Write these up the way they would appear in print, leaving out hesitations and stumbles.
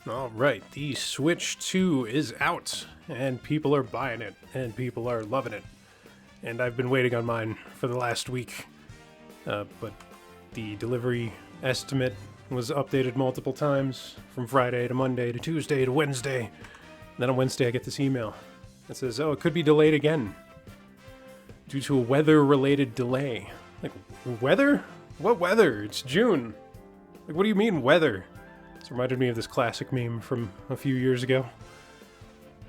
All right, the Switch 2 is out, and people are buying it, and people are loving it. And I've been waiting on mine for the last week, but the delivery estimate was updated multiple times from Friday to Monday to Tuesday to Wednesday. And then on Wednesday, I get this email that says, "Oh, it could be delayed again due to a weather-related delay." Like, weather? What weather? It's June. Like, what do you mean, weather? This reminded me of this classic meme from a few years ago.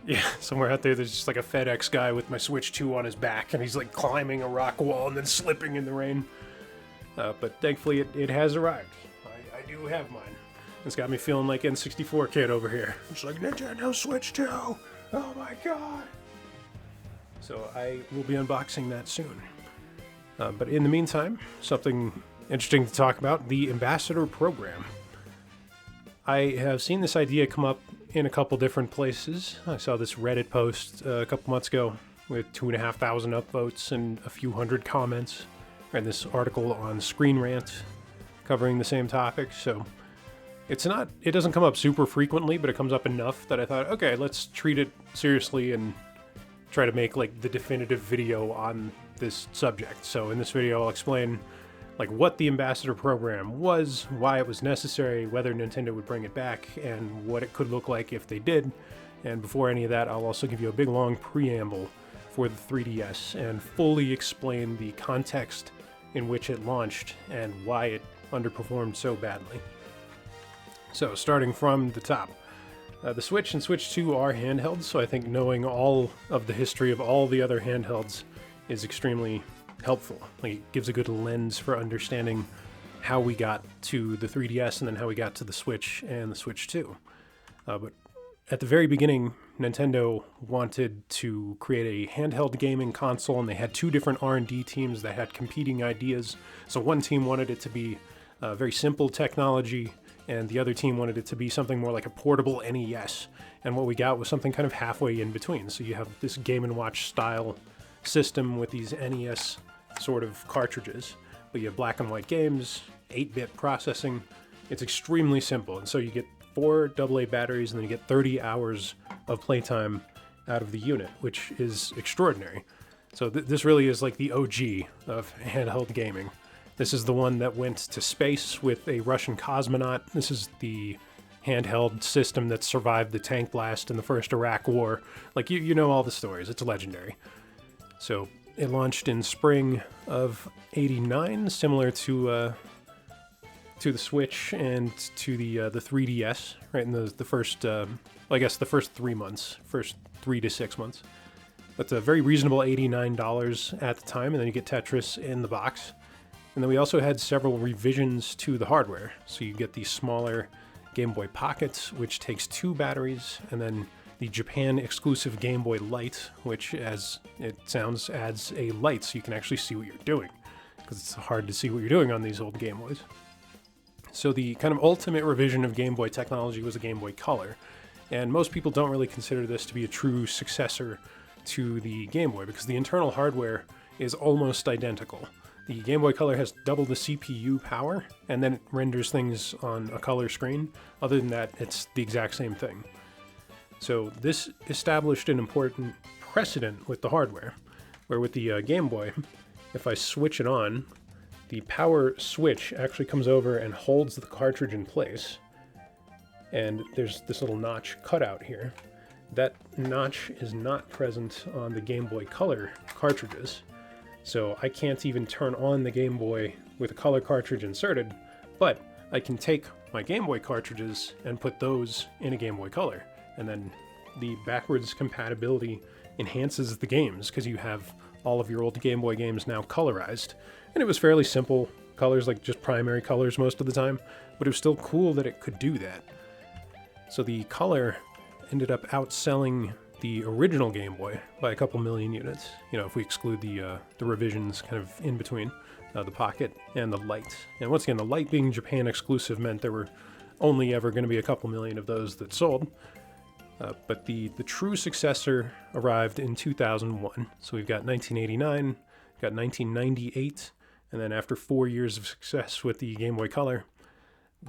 Yeah, somewhere out there, there's just like a FedEx guy with my Switch 2 on his back, and he's like climbing a rock wall and then slipping in the rain. But thankfully, it has arrived. I do have mine. It's got me feeling like N64 kid over here. It's like, Nintendo Switch 2! Oh my god! So I will be unboxing that soon. But in the meantime, something interesting to talk about, the Ambassador Program. I have seen this idea come up in a couple different places. I saw this Reddit post a couple months ago with 2,500 upvotes and a few hundred comments. And this article on Screen Rant covering the same topic. So it doesn't come up super frequently, but it comes up enough that I thought, okay, let's treat it seriously and try to make like the definitive video on this subject. So in this video, I'll explain like what the Ambassador Program was, why it was necessary, whether Nintendo would bring it back, and what it could look like if they did. And before any of that, I'll also give you a big long preamble for the 3DS and fully explain the context in which it launched and why it underperformed so badly. So starting from the top, the Switch and Switch 2 are handhelds, so I think knowing all of the history of all the other handhelds is extremely helpful. Like, it gives a good lens for understanding how we got to the 3DS and then how we got to the Switch and the Switch 2. But at the very beginning, Nintendo wanted to create a handheld gaming console, and they had two different R&D teams that had competing ideas. So one team wanted it to be very simple technology, and the other team wanted it to be something more like a portable NES. And what we got was something kind of halfway in between. So you have this Game & Watch style system with these NES sort of cartridges, but you have black and white games, 8-bit processing. It's extremely simple, and so you get 4 AA batteries, and then you get 30 hours of playtime out of the unit, which is extraordinary. So this really is like the OG of handheld gaming. This is the one that went to space with a Russian cosmonaut. This is the handheld system that survived the tank blast in the first Iraq War. Like, you know all the stories. It's legendary. So it launched in spring of '89, similar to the Switch and to the 3DS, right in the first, I guess the first 3 months, first 3 to 6 months. But a very reasonable $89 at the time, and then you get Tetris in the box. And then we also had several revisions to the hardware. So you get the smaller Game Boy Pocket, which takes 2 batteries, and then the Japan exclusive Game Boy Light, which, as it sounds, adds a light so you can actually see what you're doing, because it's hard to see what you're doing on these old Game Boys. So the kind of ultimate revision of Game Boy technology was the Game Boy Color, and most people don't really consider this to be a true successor to the Game Boy, because the internal hardware is almost identical. The Game Boy Color has double the CPU power, and then it renders things on a color screen. Other than that, it's the exact same thing. So this established an important precedent with the hardware, where with the Game Boy, if I switch it on, the power switch actually comes over and holds the cartridge in place. And there's this little notch cutout here. That notch is not present on the Game Boy Color cartridges. So I can't even turn on the Game Boy with a color cartridge inserted, but I can take my Game Boy cartridges and put those in a Game Boy Color. And then the backwards compatibility enhances the games, because you have all of your old Game Boy games now colorized. And it was fairly simple colors, like just primary colors most of the time, but it was still cool that it could do that. So the Color ended up outselling the original Game Boy by a couple million units, if we exclude the revisions kind of in between, the Pocket and the Light. And once again, the Light being Japan exclusive meant there were only ever going to be a couple million of those that sold. But the true successor arrived in 2001. So we've got 1989, got 1998, and then after 4 years of success with the Game Boy Color,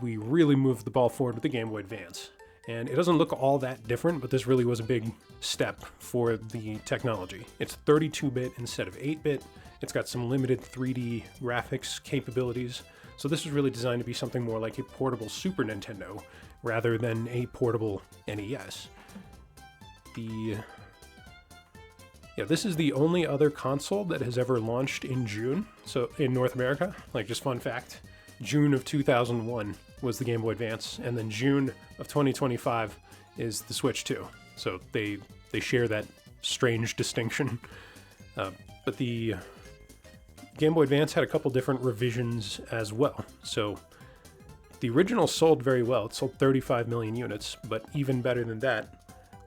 we really moved the ball forward with the Game Boy Advance. And it doesn't look all that different, but this really was a big step for the technology. It's 32-bit instead of 8-bit. It's got some limited 3D graphics capabilities. So this is really designed to be something more like a portable Super Nintendo rather than a portable NES. This is the only other console that has ever launched in June, so in North America. Like, just fun fact, June of 2001 was the Game Boy Advance, and then June of 2025 is the Switch 2. So they share that strange distinction. But the Game Boy Advance had a couple different revisions as well. So the original sold very well. It sold 35 million units, but even better than that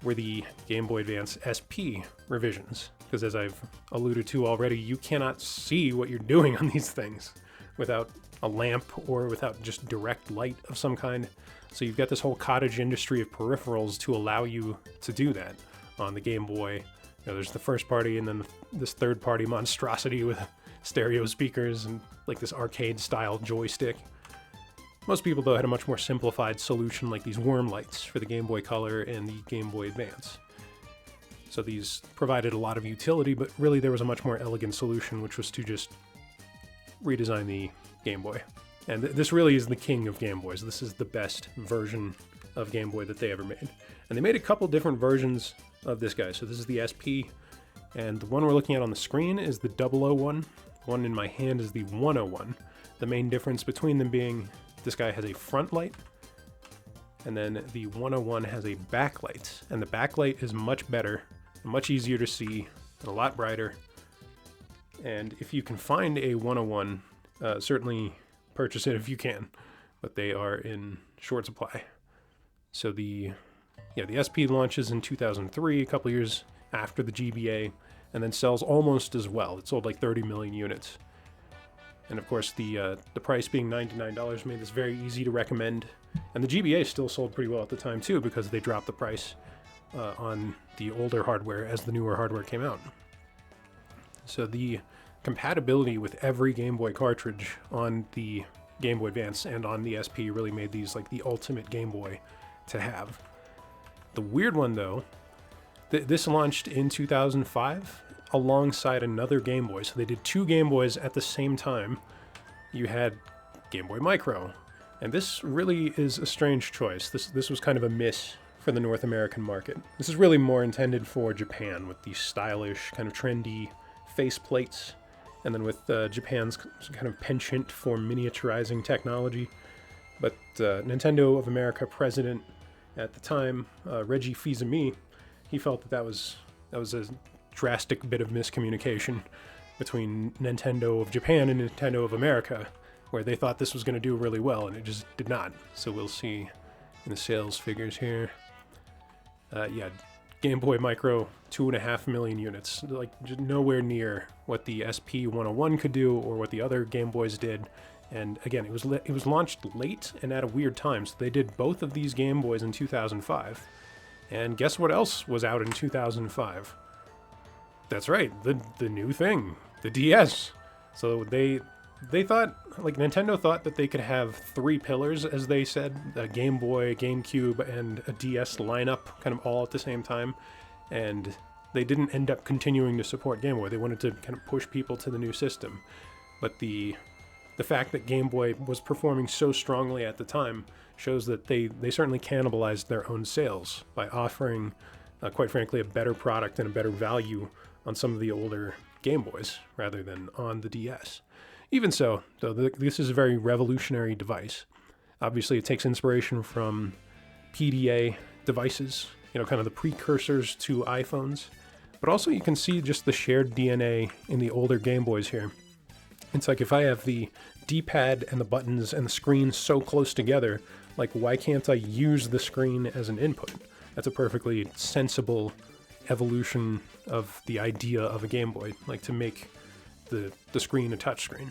were the Game Boy Advance SP revisions. Because as I've alluded to already, you cannot see what you're doing on these things without a lamp or without just direct light of some kind. So you've got this whole cottage industry of peripherals to allow you to do that on the Game Boy. You know, there's the first party and then this third party monstrosity with stereo speakers and like this arcade style joystick. Most people though had a much more simplified solution like these worm lights for the Game Boy Color and the Game Boy Advance. So these provided a lot of utility, but really there was a much more elegant solution, which was to just redesign the Game Boy. And this really is the king of Game Boys. This is the best version of Game Boy that they ever made. And they made a couple different versions of this guy. So this is the SP, and the one we're looking at on the screen is the 001. The one in my hand is the 101. The main difference between them being this guy has a front light, and then the 101 has a backlight. And the backlight is much better, much easier to see, and a lot brighter. And if you can find a 101, certainly purchase it if you can, but they are in short supply. So the SP launches in 2003, a couple years after the GBA, and then sells almost as well. It sold like 30 million units. And of course, the price being $99 made this very easy to recommend. And the GBA still sold pretty well at the time too, because they dropped the price on the older hardware as the newer hardware came out. So the compatibility with every Game Boy cartridge on the Game Boy Advance and on the SP really made these like the ultimate Game Boy to have. The weird one though, this launched in 2005 alongside another Game Boy. So they did two Game Boys at the same time. You had Game Boy Micro, and this really is a strange choice. This was kind of a miss for the North American market. This is really more intended for Japan with these stylish, kind of trendy face plates, and then with Japan's kind of penchant for miniaturizing technology. But Nintendo of America president at the time, Reggie Fils-Aimé, he felt that was a drastic bit of miscommunication between Nintendo of Japan and Nintendo of America, where they thought this was going to do really well, and it just did not. So we'll see in the sales figures here. Game Boy Micro, 2.5 million units, like just nowhere near what the SP 101 could do or what the other Game Boys did. And again, it was launched late and at a weird time. So they did both of these Game Boys in 2005. And guess what else was out in 2005? That's right, the new thing, the DS. So they thought, like Nintendo thought that they could have three pillars, as they said, a Game Boy, GameCube, and a DS lineup kind of all at the same time. And they didn't end up continuing to support Game Boy. They wanted to kind of push people to the new system. But the fact that Game Boy was performing so strongly at the time shows that they certainly cannibalized their own sales by offering, quite frankly, a better product and a better value on some of the older Game Boys rather than on the DS. Even so, though, this is a very revolutionary device. Obviously, it takes inspiration from PDA devices, kind of the precursors to iPhones. But also you can see just the shared DNA in the older Game Boys here. It's like if I have the D-pad and the buttons and the screen so close together, like why can't I use the screen as an input? That's a perfectly sensible evolution of the idea of a Game Boy, like to make the screen a touchscreen.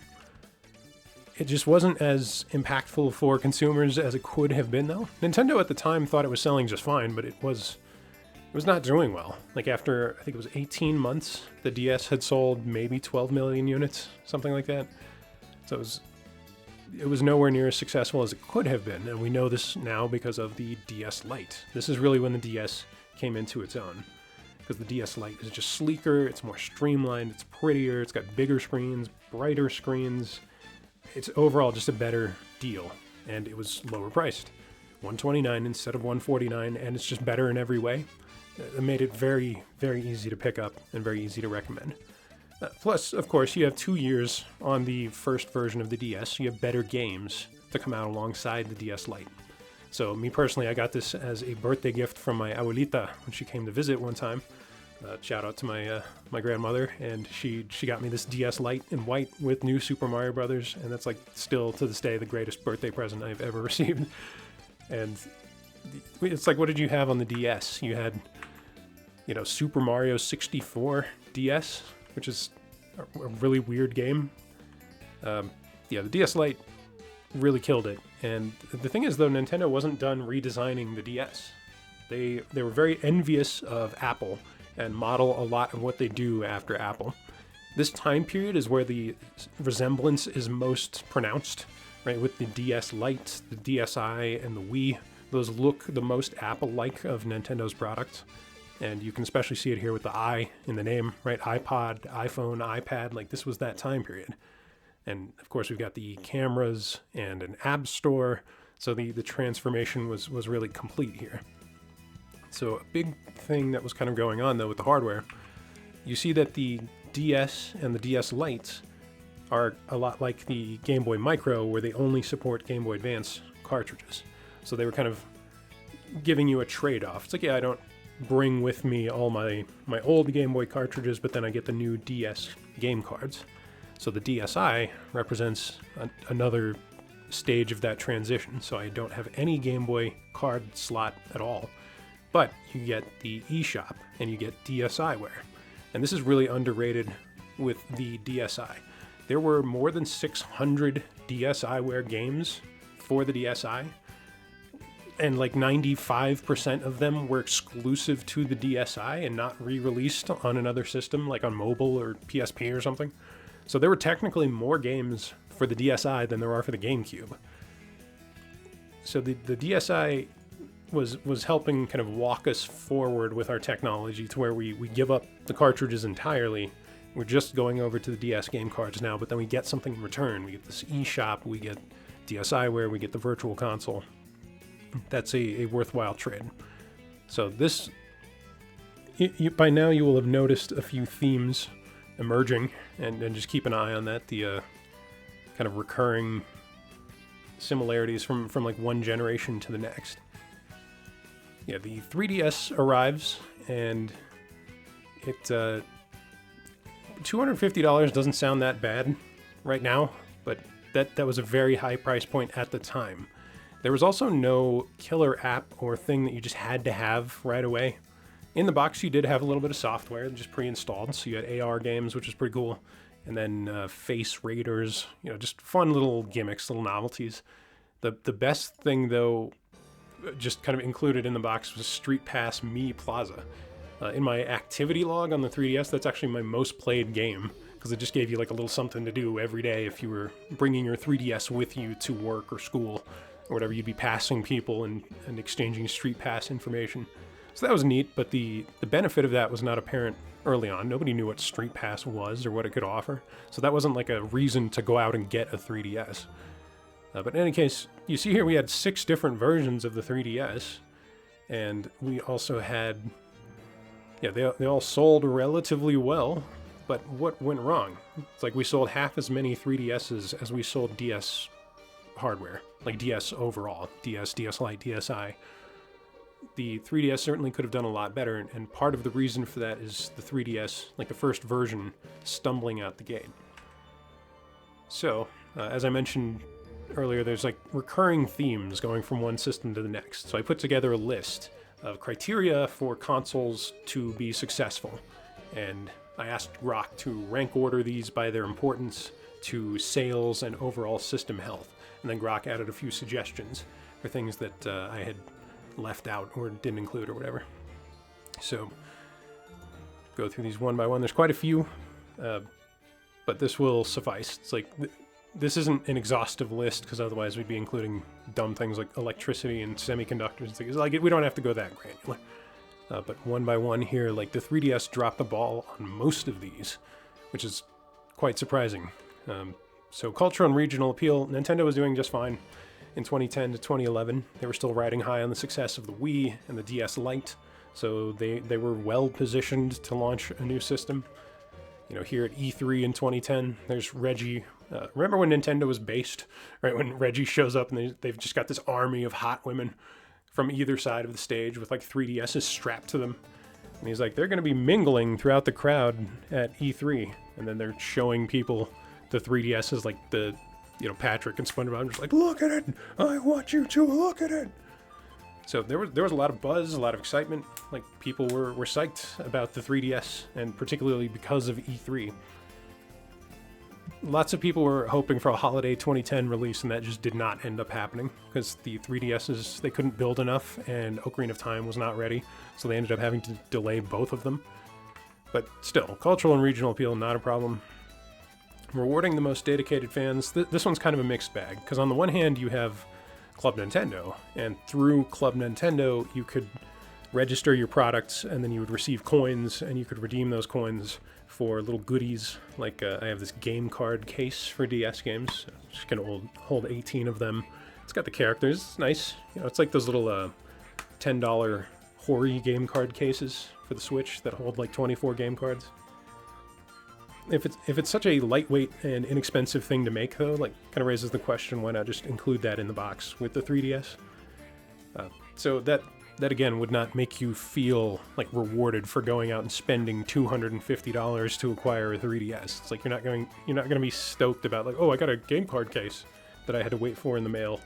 It just wasn't as impactful for consumers as it could have been, though. Nintendo at the time thought it was selling just fine, but it was not doing well. Like after, I think it was 18 months, the DS had sold maybe 12 million units, something like that. So it was nowhere near as successful as it could have been, and we know this now because of the DS Lite. This is really when the DS came into its own, because the DS Lite is just sleeker, it's more streamlined, it's prettier, it's got bigger screens, brighter screens. It's overall just a better deal, and it was lower priced. $129 instead of $149, and it's just better in every way. It made it very, very easy to pick up and very easy to recommend. Plus, of course, you have 2 years on the first version of the DS, so you have better games to come out alongside the DS Lite. So me personally, I got this as a birthday gift from my abuelita when she came to visit one time. Shout out to my grandmother, and she got me this DS Lite in white with New Super Mario Brothers, and that's like still to this day the greatest birthday present I've ever received. And it's like, what did you have on the DS? You had, Super Mario 64 DS, which is a really weird game. The DS Lite really killed it. And the thing is, though, Nintendo wasn't done redesigning the DS. They were very envious of Apple and model a lot of what they do after Apple. This time period is where the resemblance is most pronounced, right? With the DS Lite, the DSi, and the Wii. Those look the most Apple-like of Nintendo's products. And you can especially see it here with the I in the name, right? iPod, iPhone, iPad, like this was that time period. And of course we've got the cameras and an app store. So the transformation was really complete here. So a big thing that was kind of going on though with the hardware, you see that the DS and the DS Lites are a lot like the Game Boy Micro, where they only support Game Boy Advance cartridges. So they were kind of giving you a trade-off. It's like, yeah, I don't bring with me all my old Game Boy cartridges, but then I get the new DS game cards. So the DSi represents another stage of that transition. So I don't have any Game Boy card slot at all, but you get the eShop and you get DSiWare. And this is really underrated with the DSi. There were more than 600 DSiWare games for the DSi, and like 95% of them were exclusive to the DSi and not re-released on another system, like on mobile or PSP or something. So there were technically more games for the DSi than there are for the GameCube. So the DSi was helping kind of walk us forward with our technology to where we give up the cartridges entirely. We're just going over to the DS game cards now, but then we get something in return. We get this eShop, we get DSiWare, we get the Virtual Console. That's a worthwhile trade. So this, by now you will have noticed a few themes emerging, and just keep an eye on that, the kind of recurring similarities from like one generation to the next. Yeah, the 3DS arrives, and it $250 doesn't sound that bad right now, but that was a very high price point at the time. There was also no killer app or thing that you just had to have right away. In the box, you did have a little bit of software just pre-installed, so you had AR games, which is pretty cool, and then Face Raiders, just fun little gimmicks, little novelties. The best thing, though, just kind of included in the box was Street Pass Mii Plaza. In my activity log on the 3DS, that's actually my most played game, because it just gave you like a little something to do every day if you were bringing your 3DS with you to work or school or whatever. You'd be passing people and exchanging Street Pass information. So that was neat, but the benefit of that was not apparent early on. Nobody knew what Street Pass was or what it could offer, so that wasn't like a reason to go out and get a 3DS. But in any case, you see here we had 6 different versions of the 3DS, and we also had, they all sold relatively well, but what went wrong? It's like we sold half as many 3DSs as we sold DS hardware, like DS overall, DS, DS Lite, DSi. The 3DS certainly could have done a lot better, and part of the reason for that is the 3DS, like the first version, stumbling out the gate. So, as I mentioned earlier, there's like recurring themes going from one system to the next. So I put together a list of criteria for consoles to be successful, and I asked Grok to rank order these by their importance to sales and overall system health. And then Grok added a few suggestions for things that I had left out or didn't include or whatever. So go through these one by one. There's quite a few, but this will suffice. It's like this isn't an exhaustive list because otherwise we'd be including dumb things like electricity and semiconductors. Things like we don't have to go that granular. But one by one here, like the 3DS dropped the ball on most of these, which is quite surprising. So cultural and regional appeal, Nintendo was doing just fine. In 2010 to 2011, they were still riding high on the success of the Wii and the DS Lite, so they were well positioned to launch a new system. You know, here at E3 in 2010, there's Reggie. Remember when Nintendo was based, right? When Reggie shows up and they've just got this army of hot women from either side of the stage with like 3DSs strapped to them. And he's like, they're going to be mingling throughout the crowd at E3. And then they're showing people the 3DSs like the, you know, Patrick and SpongeBob just like, look at it. I want you to look at it. So there was a lot of buzz, a lot of excitement. Like people were psyched about the 3DS, and particularly because of E3. Lots of people were hoping for a holiday 2010 release, and that just did not end up happening because the 3DSs, they couldn't build enough, and Ocarina of Time was not ready, so they ended up having to delay both of them. But still, cultural and regional appeal, not a problem. Rewarding the most dedicated fans, this one's kind of a mixed bag, because on the one hand, you have Club Nintendo, and through Club Nintendo, you could register your products, and then you would receive coins, and you could redeem those coins for little goodies, like I have this game card case for DS games. Just gonna hold 18 of them. It's got the characters, it's nice. You know, it's like those little $10 Hori game card cases for the Switch that hold like 24 game cards. If it's such a lightweight and inexpensive thing to make, though, like, kind of raises the question, why not just include that in the box with the 3DS? So that again would not make you feel like rewarded for going out and spending $250 to acquire a 3DS. It's like you're not going to be stoked about like, oh, I got a game card case that I had to wait for in the mail.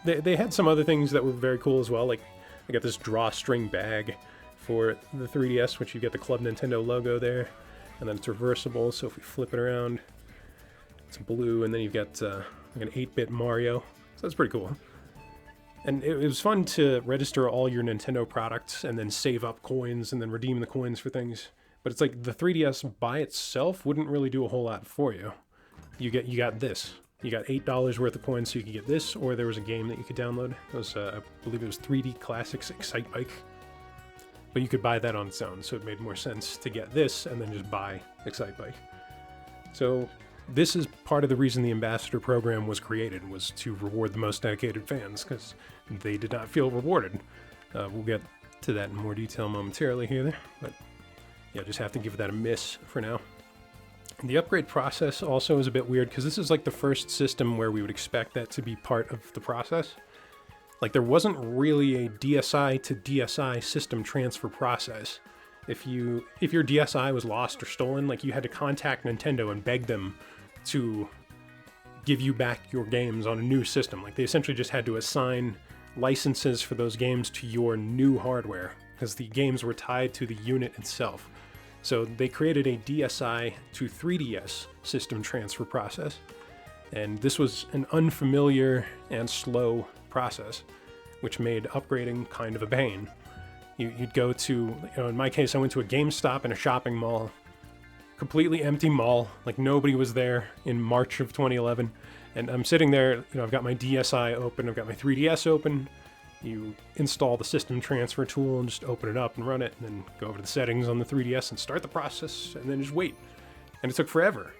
They had some other things that were very cool as well. Like I got this drawstring bag for the 3DS, which you get the Club Nintendo logo there. And then it's reversible, so if we flip it around, it's blue, and then you've got like an 8-bit Mario. So that's pretty cool. And it was fun to register all your Nintendo products and then save up coins and then redeem the coins for things. But it's like the 3DS by itself wouldn't really do a whole lot for you. You got this. You got $8 worth of coins, so you could get this, or there was a game that you could download. It was, I believe it was 3D Classics Excitebike. But you could buy that on its own, so it made more sense to get this and then just buy Excitebike. So this is part of the reason the Ambassador program was created, was to reward the most dedicated fans, because they did not feel rewarded. We'll get to that in more detail momentarily here, but yeah, just have to give that a miss for now. And the upgrade process also is a bit weird, because this is like the first system where we would expect that to be part of the process. Like, there wasn't really a DSi to DSi system transfer process. If your DSi was lost or stolen, like, you had to contact Nintendo and beg them to give you back your games on a new system. Like, they essentially just had to assign licenses for those games to your new hardware, because the games were tied to the unit itself. So they created a DSi to 3DS system transfer process. And this was an unfamiliar and slow process, which made upgrading kind of a pain. You'd go to, you know, in my case, I went to a GameStop in a shopping mall, completely empty mall, like nobody was there in March of 2011. And I'm sitting there, you know, I've got my DSi open, I've got my 3DS open. You install the system transfer tool and just open it up and run it, and then go over to the settings on the 3DS and start the process, and then just wait. And it took forever.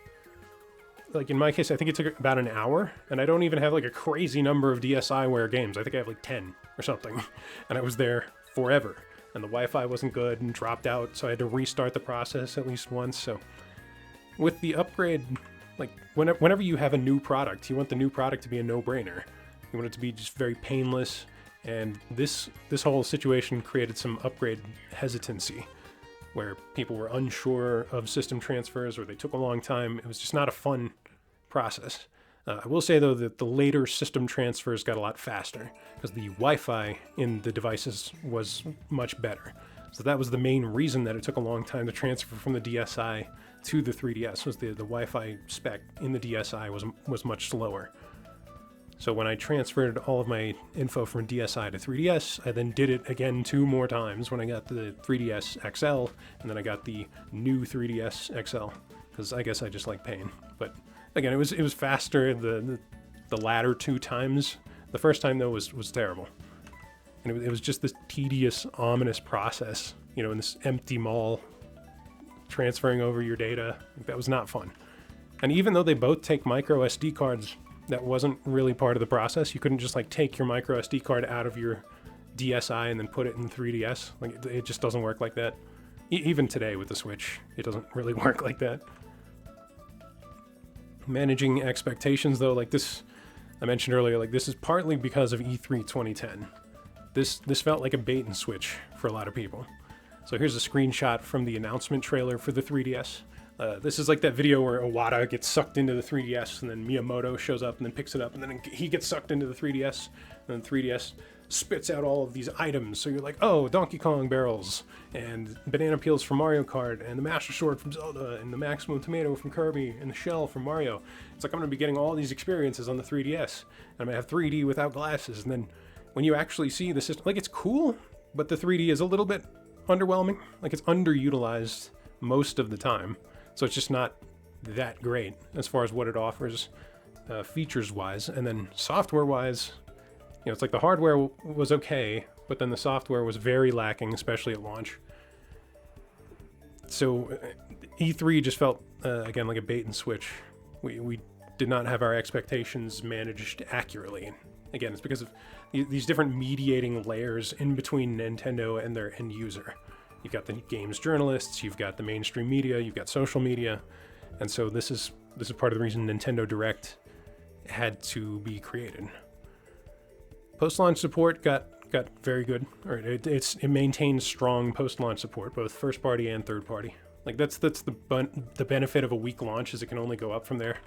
Like in my case, I think it took about an hour, and I don't even have like a crazy number of DSiWare games. I think I have like 10 or something, and I was there forever. And the Wi-Fi wasn't good and dropped out, so I had to restart the process at least once. So with the upgrade, like whenever you have a new product, you want the new product to be a no-brainer. You want it to be just very painless, and this whole situation created some upgrade hesitancy, where people were unsure of system transfers or they took a long time. It was just not a fun process. I will say, though, that the later system transfers got a lot faster because the Wi-Fi in the devices was much better. So that was the main reason that it took a long time to transfer from the DSi to the 3DS, was the Wi-Fi spec in the DSi was much slower. So when I transferred all of my info from DSi to 3DS, I then did it again 2 more times when I got the 3DS XL, and then I got the new 3DS XL, because I guess I just like pain. But Again, it was faster the latter 2 times. The first time though was terrible, and it was just this tedious, ominous process. You know, in this empty mall, transferring over your data. That was not fun. And even though they both take micro SD cards, that wasn't really part of the process. You couldn't just like take your micro SD card out of your DSi and then put it in 3DS. Like it just doesn't work like that. Even today with the Switch, it doesn't really work like that. Managing expectations though, like this, I mentioned earlier, like this is partly because of E3 2010. This felt like a bait and switch for a lot of people. So here's a screenshot from the announcement trailer for the 3DS. This is like that video where Iwata gets sucked into the 3DS and then Miyamoto shows up and then picks it up and then he gets sucked into the 3DS and then 3DS spits out all of these items. So you're like, oh, Donkey Kong barrels and banana peels from Mario Kart and the Master Sword from Zelda and the Maximum Tomato from Kirby and the shell from Mario. It's like I'm going to be getting all these experiences on the 3DS. And I'm going to have 3D without glasses. And then when you actually see the system, like it's cool, but the 3D is a little bit underwhelming. Like it's underutilized most of the time. So it's just not that great as far as what it offers features-wise. And then software-wise, you know, it's like the hardware was okay, but then the software was very lacking, especially at launch. So E3 just felt, again, like a bait and switch. We did not have our expectations managed accurately. Again, it's because of these different mediating layers in between Nintendo and their end user. You've got the games journalists, you've got the mainstream media, you've got social media, and so this is part of the reason Nintendo Direct had to be created. Post-launch support got very good. Or it maintains strong post-launch support, both first-party and third-party. Like that's the benefit of a weak launch, is it can only go up from there.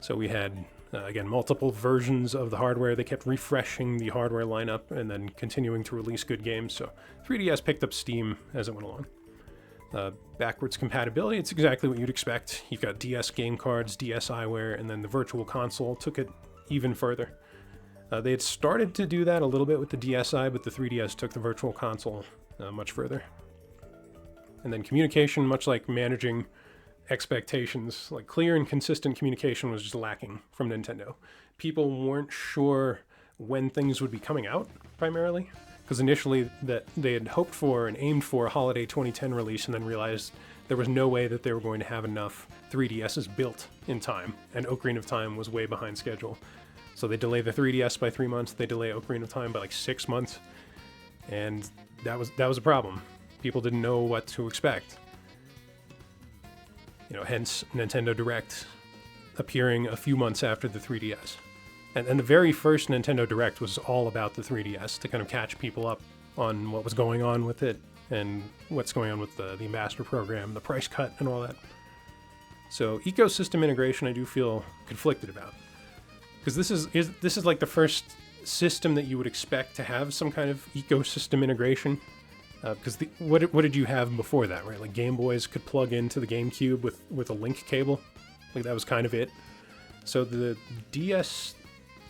So we had again multiple versions of the hardware. They kept refreshing the hardware lineup and then continuing to release good games. So 3DS picked up steam as it went along. Backwards compatibility, it's exactly what you'd expect. You've got DS game cards, DSiWare, and then the Virtual Console took it even further. They had started to do that a little bit with the DSi, but the 3DS took the Virtual Console much further. And then communication, much like managing expectations, like clear and consistent communication was just lacking from Nintendo. People weren't sure when things would be coming out, primarily, because initially that they had hoped for and aimed for a holiday 2010 release and then realized there was no way that they were going to have enough 3DSs built in time, and Ocarina of Time was way behind schedule. So they delay the 3DS by 3 months, they delay Ocarina of Time by like 6 months, and that was a problem. People didn't know what to expect. You know, hence Nintendo Direct appearing a few months after the 3DS. And the very first Nintendo Direct was all about the 3DS to kind of catch people up on what was going on with it and what's going on with the Ambassador program, the price cut, and all that. So ecosystem integration I do feel conflicted about. Because this is like the first system that you would expect to have some kind of ecosystem integration. Because what did you have before that, right? Like Game Boys could plug into the GameCube with a link cable. Like that was kind of it. So the DS,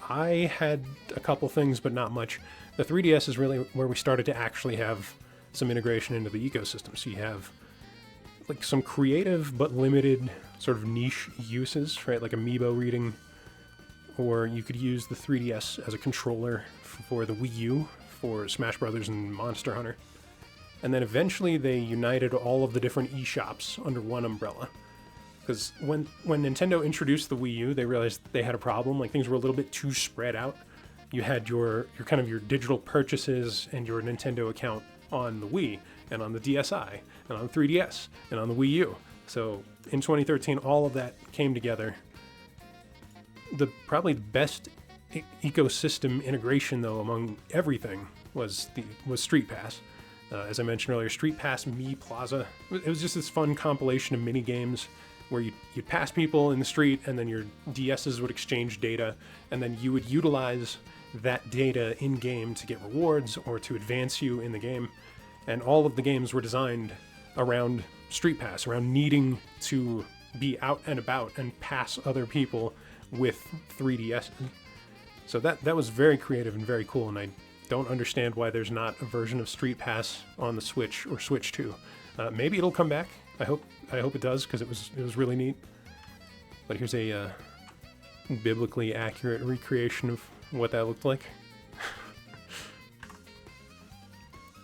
I had a couple things, but not much. The 3DS is really where we started to actually have some integration into the ecosystem. So you have like some creative but limited sort of niche uses, right? Like amiibo reading, or you could use the 3DS as a controller for the Wii U for Smash Brothers and Monster Hunter. And then eventually they united all of the different eShops under one umbrella. Because when Nintendo introduced the Wii U, they realized they had a problem. Like things were a little bit too spread out. You had your kind of your digital purchases and your Nintendo account on the Wii and on the DSi and on the 3DS and on the Wii U. So in 2013, all of that came together. Probably the best ecosystem integration though among everything was Street Pass. As I mentioned earlier, Street Pass Mii Plaza. It was just this fun compilation of mini games where you'd pass people in the street and then your DSs would exchange data, and then you would utilize that data in-game to get rewards or to advance you in the game. And all of the games were designed around Street Pass, around needing to be out and about and pass other people with 3DS. So that was very creative and very cool, and I don't understand why there's not a version of Street Pass on the Switch or Switch 2. Maybe it'll come back. I hope it does, because it was really neat. But here's a biblically accurate recreation of what that looked like.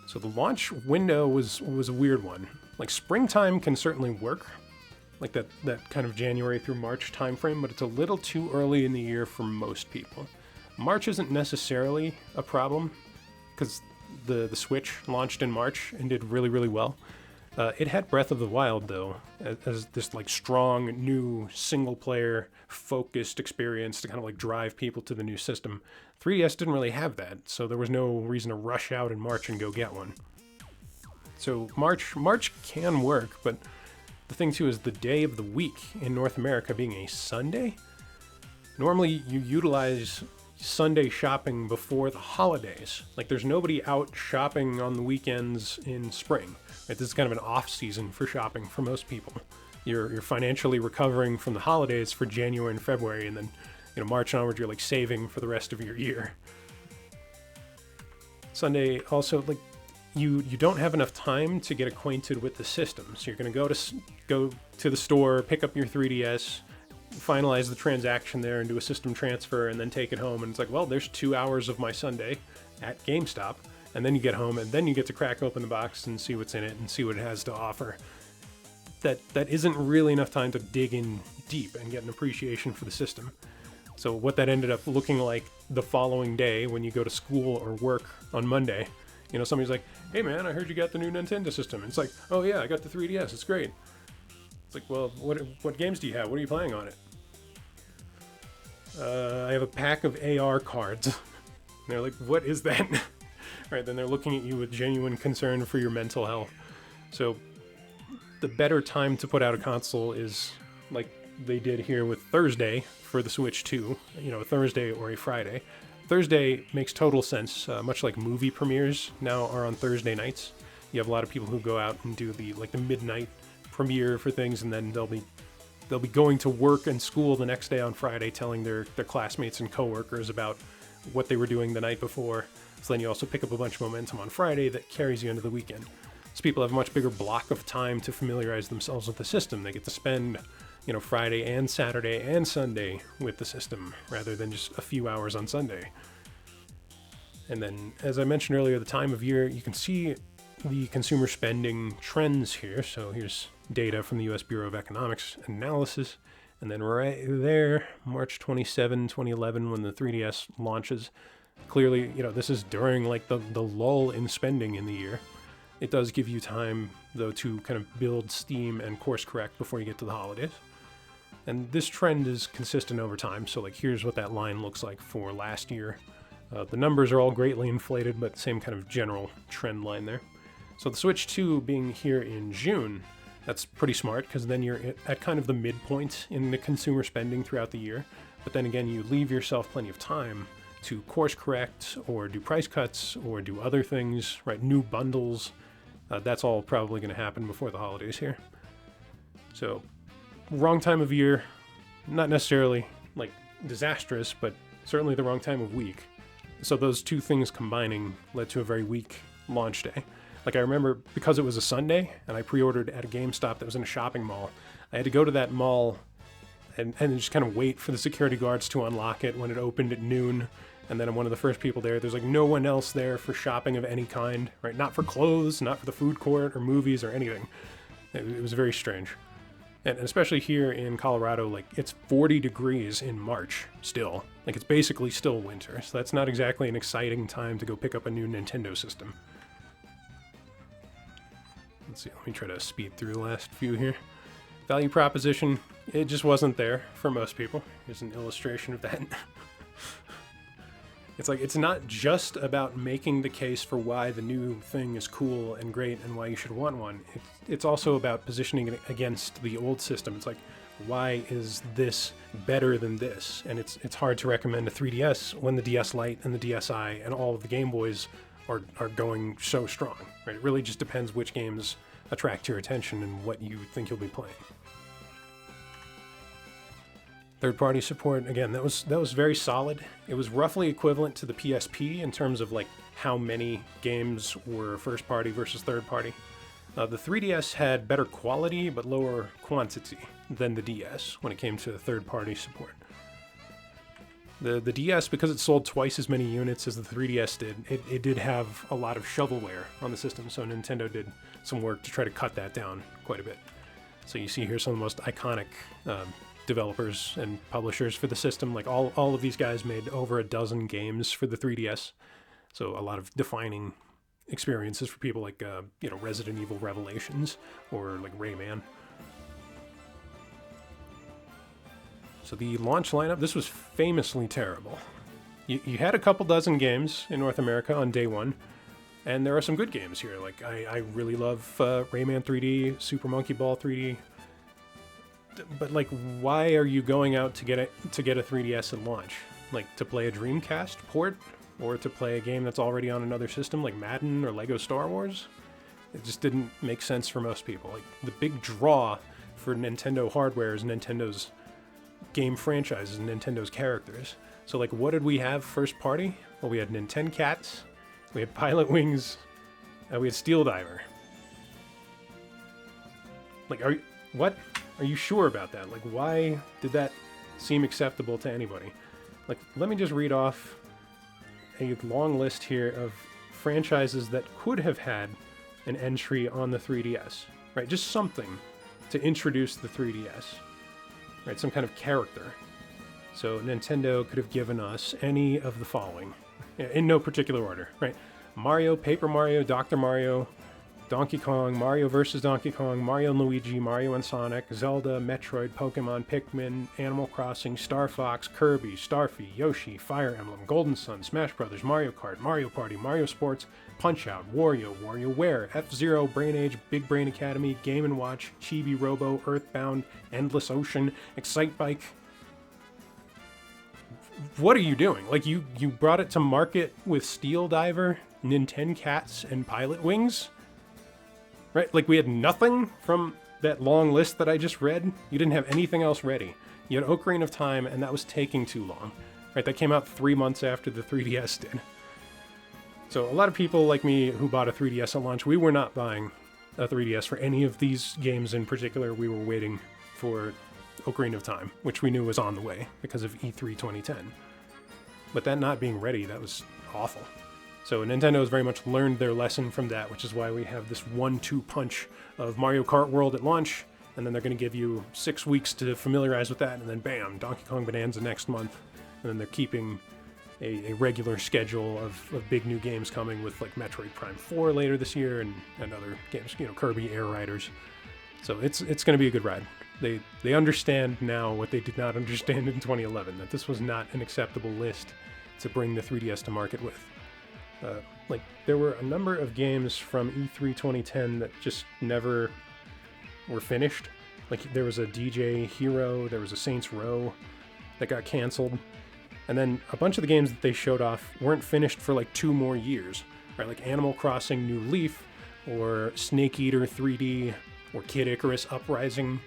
So the launch window was a weird one. Like springtime can certainly work, like that kind of January through March timeframe, but it's a little too early in the year for most people. March isn't necessarily a problem because the Switch launched in March and did really, really well. It had Breath of the Wild though, as this like strong new single player focused experience to kind of like drive people to the new system. 3DS didn't really have that, so there was no reason to rush out in March and go get one. So March can work, but the thing too is the day of the week in North America being a Sunday. Normally you utilize Sunday shopping before the holidays. Like there's nobody out shopping on the weekends in spring. Right? This is kind of an off season for shopping for most people. You're financially recovering from the holidays for January and February, and then March onwards you're like saving for the rest of your year. Sunday also, like you don't have enough time to get acquainted with the system. So you're going to go to the store, pick up your 3DS, finalize the transaction there and do a system transfer and then take it home. And it's like, well, there's 2 hours of my Sunday at GameStop. And then you get home and then you get to crack open the box and see what's in it and see what it has to offer. That isn't really enough time to dig in deep and get an appreciation for the system. So what that ended up looking like the following day when you go to school or work on Monday, somebody's like, hey man, I heard you got the new Nintendo system. And it's like, oh yeah, I got the 3DS, it's great. It's like, well, what games do you have? What are you playing on it? I have a pack of AR cards. And they're like, what is that? Right, then they're looking at you with genuine concern for your mental health. So the better time to put out a console is like they did here with Thursday for the Switch 2, a Thursday or a Friday. Thursday makes total sense, much like movie premieres now are on Thursday nights. You have a lot of people who go out and do the midnight premiere for things, and then they'll be going to work and school the next day on Friday telling their classmates and coworkers about what they were doing the night before. So then you also pick up a bunch of momentum on Friday that carries you into the weekend. So people have a much bigger block of time to familiarize themselves with the system. They get to spend, Friday and Saturday and Sunday with the system rather than just a few hours on Sunday. And then, as I mentioned earlier, the time of year, you can see the consumer spending trends here. So here's data from the U.S. Bureau of Economics Analysis. And then right there, March 27, 2011, when the 3DS launches. Clearly, this is during like the lull in spending in the year. It does give you time, though, to kind of build steam and course correct before you get to the holidays. And this trend is consistent over time. So like here's what that line looks like for last year. The numbers are all greatly inflated, but same kind of general trend line there. So the Switch 2 being here in June, that's pretty smart because then you're at kind of the midpoint in the consumer spending throughout the year. But then again, you leave yourself plenty of time to course correct or do price cuts or do other things, right? New bundles. That's all probably going to happen before the holidays here. So wrong time of year, not necessarily like disastrous, but certainly the wrong time of week. So those two things combining led to a very weak launch day. Like I remember because it was a Sunday and I pre-ordered at a GameStop that was in a shopping mall, I had to go to that mall and just kind of wait for the security guards to unlock it when it opened at noon. And then I'm one of the first people there. There's like no one else there for shopping of any kind, right? Not for clothes, not for the food court or movies or anything. It was very strange. And especially here in Colorado, like it's 40 degrees in March still. Like it's basically still winter. So that's not exactly an exciting time to go pick up a new Nintendo system. Let's see, let me try to speed through the last few here. Value proposition, it just wasn't there for most people. Here's an illustration of that. It's like, it's not just about making the case for why the new thing is cool and great and why you should want one. It's also about positioning it against the old system. It's like, why is this better than this? And it's hard to recommend a 3DS when the DS Lite and the DSi and all of the Game Boys are going so strong, right? It really just depends which games attract your attention and what you think you'll be playing. Third-party support, again, that was very solid. It was roughly equivalent to the PSP in terms of like how many games were first-party versus third-party. The 3DS had better quality but lower quantity. than the DS when it came to third-party support. The DS, because it sold twice as many units as the 3DS did, it did have a lot of shovelware on the system, so Nintendo did some work to try to cut that down quite a bit. So you see here some of the most iconic developers and publishers for the system. Like all of these guys made over a dozen games for the 3DS, so a lot of defining experiences for people like Resident Evil Revelations or like Rayman. So the launch lineup, this was famously terrible. You had a couple dozen games in North America on day one, and there are some good games here. Like I really love Rayman 3D, Super Monkey Ball 3D. But like, why are you going out to get a 3DS at launch? Like to play a Dreamcast port, or to play a game that's already on another system like Madden or Lego Star Wars? It just didn't make sense for most people. Like the big draw for Nintendo hardware is Nintendo's game franchises and Nintendo's characters. So like, what did we have first party? Well, we had Nintendo Cats, we had Pilot Wings, we had Steel Diver. Like, are you sure about that? Like, why did that seem acceptable to anybody? Like, let me just read off a long list here of franchises that could have had an entry on the 3DS, right? Just something to introduce the 3DS. Right, some kind of character. So Nintendo could have given us any of the following, in no particular order, right? Mario, Paper Mario, Dr. Mario, Donkey Kong, Mario vs. Donkey Kong, Mario and Luigi, Mario and Sonic, Zelda, Metroid, Pokemon, Pikmin, Animal Crossing, Star Fox, Kirby, Starfy, Yoshi, Fire Emblem, Golden Sun, Smash Bros., Mario Kart, Mario Party, Mario Sports, Punch-Out, Wario, WarioWare, F-Zero, Brain Age, Big Brain Academy, Game & Watch, Chibi Robo, Earthbound, Endless Ocean, Excitebike. What are you doing? Like, you brought it to market with Steel Diver, Nintendo Cats, and Pilot Wings? Right? Like, we had nothing from that long list that I just read. You didn't have anything else ready. You had Ocarina of Time, and that was taking too long. Right? That came out 3 months after the 3DS did. So a lot of people like me who bought a 3DS at launch, we were not buying a 3DS for any of these games in particular. We were waiting for Ocarina of Time, which we knew was on the way because of E3 2010. But that not being ready, that was awful. So Nintendo has very much learned their lesson from that, which is why we have this 1-2 punch of Mario Kart World at launch, and then they're going to give you 6 weeks to familiarize with that, and then bam, Donkey Kong Bonanza next month, and then they're keeping a regular schedule of big new games coming with like Metroid Prime 4 later this year and other games, Kirby Air Riders. So it's going to be a good ride. They understand now what they did not understand in 2011, that this was not an acceptable list to bring the 3DS to market with. Like, there were a number of games from E3 2010 that just never were finished. Like, there was a DJ Hero, there was a Saints Row that got canceled. And then a bunch of the games that they showed off weren't finished for like 2 more years, right? Like Animal Crossing New Leaf, or Snake Eater 3D, or Kid Icarus Uprising.